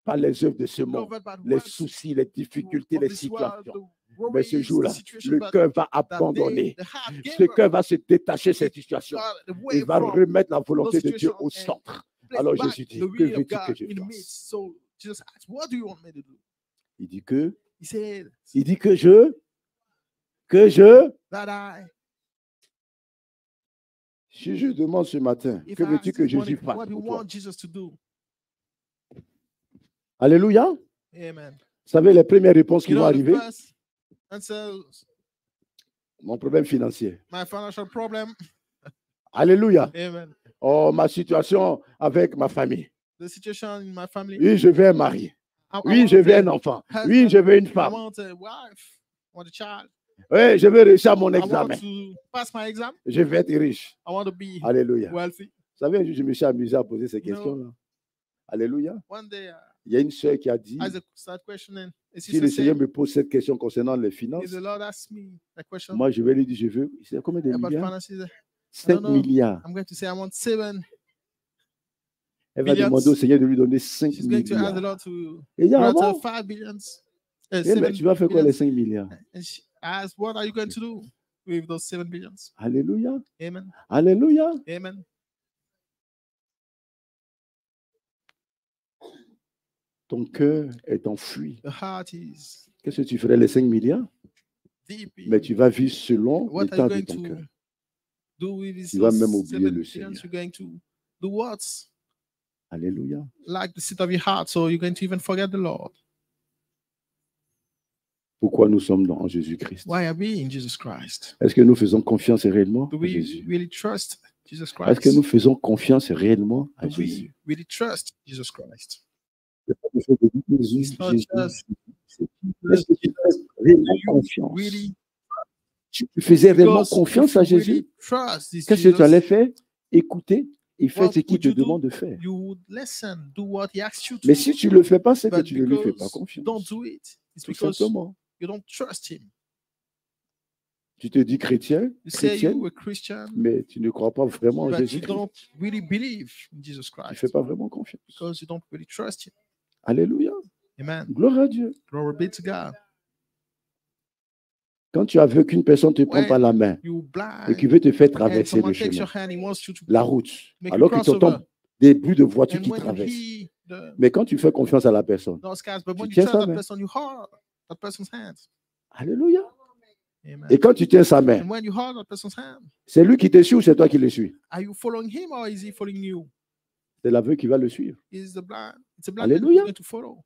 par les œuvres de ce monde. covered by the Les works soucis, les difficultés, of les this world, situations. the Mais ce worries, jour-là, the situation, le but cœur va that abandonner. day, the heart gave Ce up. cœur va se détacher de cette situation. God away Il va from remettre la volonté those de Dieu situations au and centre. place Alors back Jésus dit, the que will of veux-tu que God je in the fasse? midst. So Jesus asked, what do you want me to do? Il dit que, He said that si je demande ce matin, if que I veux-tu ask que this morning, Jésus fasse what do you pour toi? want Jesus to do? Alléluia. Amen. Vous savez les premières réponses qui You vont know, the arriver? first answers, Mon problème financier. my financial problem. Alléluia. Amen. Oh, ma situation avec ma famille. The situation in my family. Oui, je veux un mari. I Oui, want je veux a un enfant. husband. Oui, je veux une I femme. want a wife. I want a child. Oui, je veux réussir mon I examen. want to pass my exam. Je veux être riche. I want to be Alléluia. wealthy. Vous savez, un jour, je me suis amusé à poser ces You know, questions-là. Alléluia. One day, Il y a une sœur qui a dit, Isaac started questioning. A si sister le Seigneur said, me pose cette question concernant les if finances, the Lord asks me that question moi, je vais lui dire, je veux. C'est combien de about milliards? finances, 5 know. milliards. I'm going to say I want 7. Elle va billions. demander au Seigneur de lui donner 5 She's going to ask the milliards. Lord to Et il y a un grant her mot. 5 billions. Eh, 7 mais tu vas faire quoi les billions. 5 milliards? And she asked, what are you going to do with those 7 billions? Alléluia. Amen. Alléluia. Amen. Ton cœur est enfui. The heart is Qu'est-ce que tu ferais les 5 milliards? deep. Mais tu vas vivre selon What are l'état you de going ton cœur. to do with these Tu vas même those oublier 7 le billions? Seigneur. You're going to do what? Alléluia. Like the seat of your heart. So you're going to even forget the Lord. Pourquoi nous sommes en Jésus-Christ? Why are we in Jesus Christ? Est-ce que nous faisons confiance réellement Do à we Jésus? really trust Jesus Est-ce Christ? que nous faisons confiance réellement à Do we Jésus? really trust Jesus Christ? C'est pas le fait de dire Jésus, It's not Jésus. just Est-ce que tu fais réellement confiance? really Tu faisais réellement because confiance if à you Jésus? really trust this Qu'est-ce que tu allais Jesus, faire? Écouter et faire what ce qu'il would te you do? demande de faire. You would listen, do what he asks you to Mais do. si tu ne le fais pas, c'est que But tu ne lui fais pas because you confiance. don't do it, it's Tout because simplement. you don't trust him. Tu te dis chrétien, You say chrétienne, you a Christian, mais tu ne crois pas vraiment en but you Jésus-Christ. don't really believe in Jesus Tu ne Christ fais pas vraiment confiance. because you don't really trust him. Alléluia. Amen. Gloire à Dieu. Glory be to God. Quand tu as vu qu'une personne te prend par la main You et qui blind veut te faire and traverser someone le takes chemin, your hand, he wants you to la route, make a alors que tu crossover. entends des bruits de voitures And qui when you traversent. hear the Mais quand tu fais confiance à la personne, those guys, but tu when you tiens trust sa that main. person, you hold that person's hands. Alléluia. Amen. Et quand tu tiens sa main, And when you hold that person's hand, c'est lui qui te suit ou c'est toi qui le suis? are you following him or is he following you? C'est l'aveugle qui va le suivre. It's the blind man that Alléluia. you're going to follow.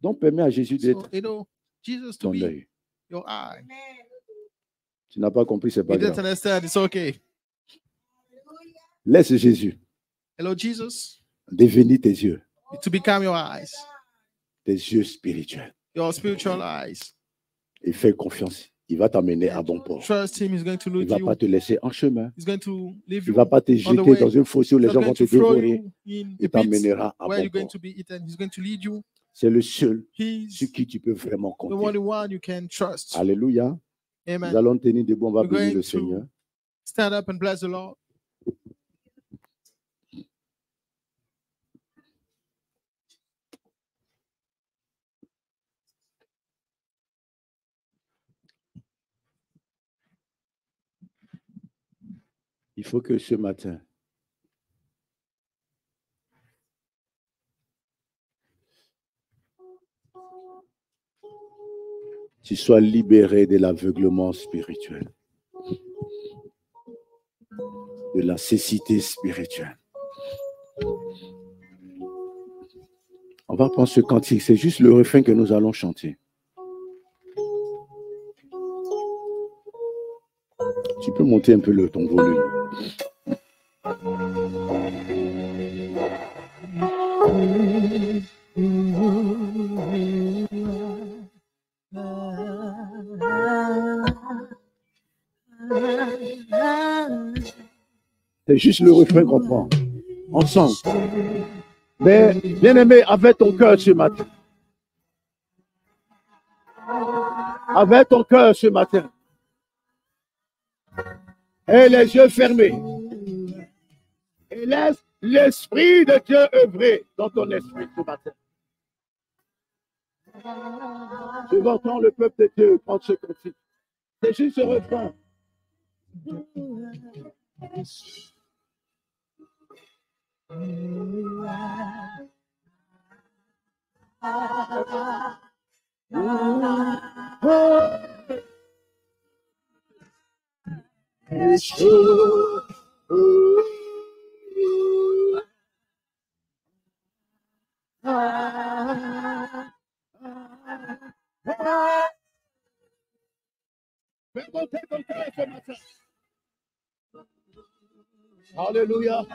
Donc permets à Jésus So, d'être you know, Jesus to ton be œil. your eye. Tu n'as pas compris, c'est pas You didn't grave. understand, it's okay. Laisse Jésus Hello, Jesus, devenir tes yeux, to become your eyes, tes yeux spirituels. your spiritual eyes. Et fais confiance. Il va t'amener à bon port. Trust him, he's going to Il ne lead va you. pas te laisser en chemin. He's going to leave Il you ne va pas te on the jeter way. dans une fosse où les He's gens not vont going te to throw dévorer. you in Il a pit t'amènera à where bon you're going port. to be eaten. He's going to lead you. C'est le seul He's sur qui tu peux vraiment the compter. only one you can trust. Alléluia. Amen. Nous allons tenir debout, on va We're bénir going le to Seigneur. stand up and bless the Lord. Il faut que ce matin, tu sois libéré de l'aveuglement spirituel, de la cécité spirituelle. On va prendre ce cantique, c'est juste le refrain que nous allons chanter. Tu peux monter un peu ton volume. C'est juste le refrain qu'on prend. Ensemble. Mais, bien-aimé, avec ton cœur ce matin. Avec ton cœur ce matin. Et les yeux fermés. Et laisse l'Esprit de Dieu œuvrer dans ton esprit ce matin. Je vais entendre le peuple de Dieu prendre ce cantique. C'est juste ce refrain. Fais monter ton cœur ce matin. Alléluia.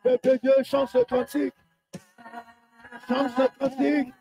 Peuple de Dieu, chante ce cantique. Chante ce cantique.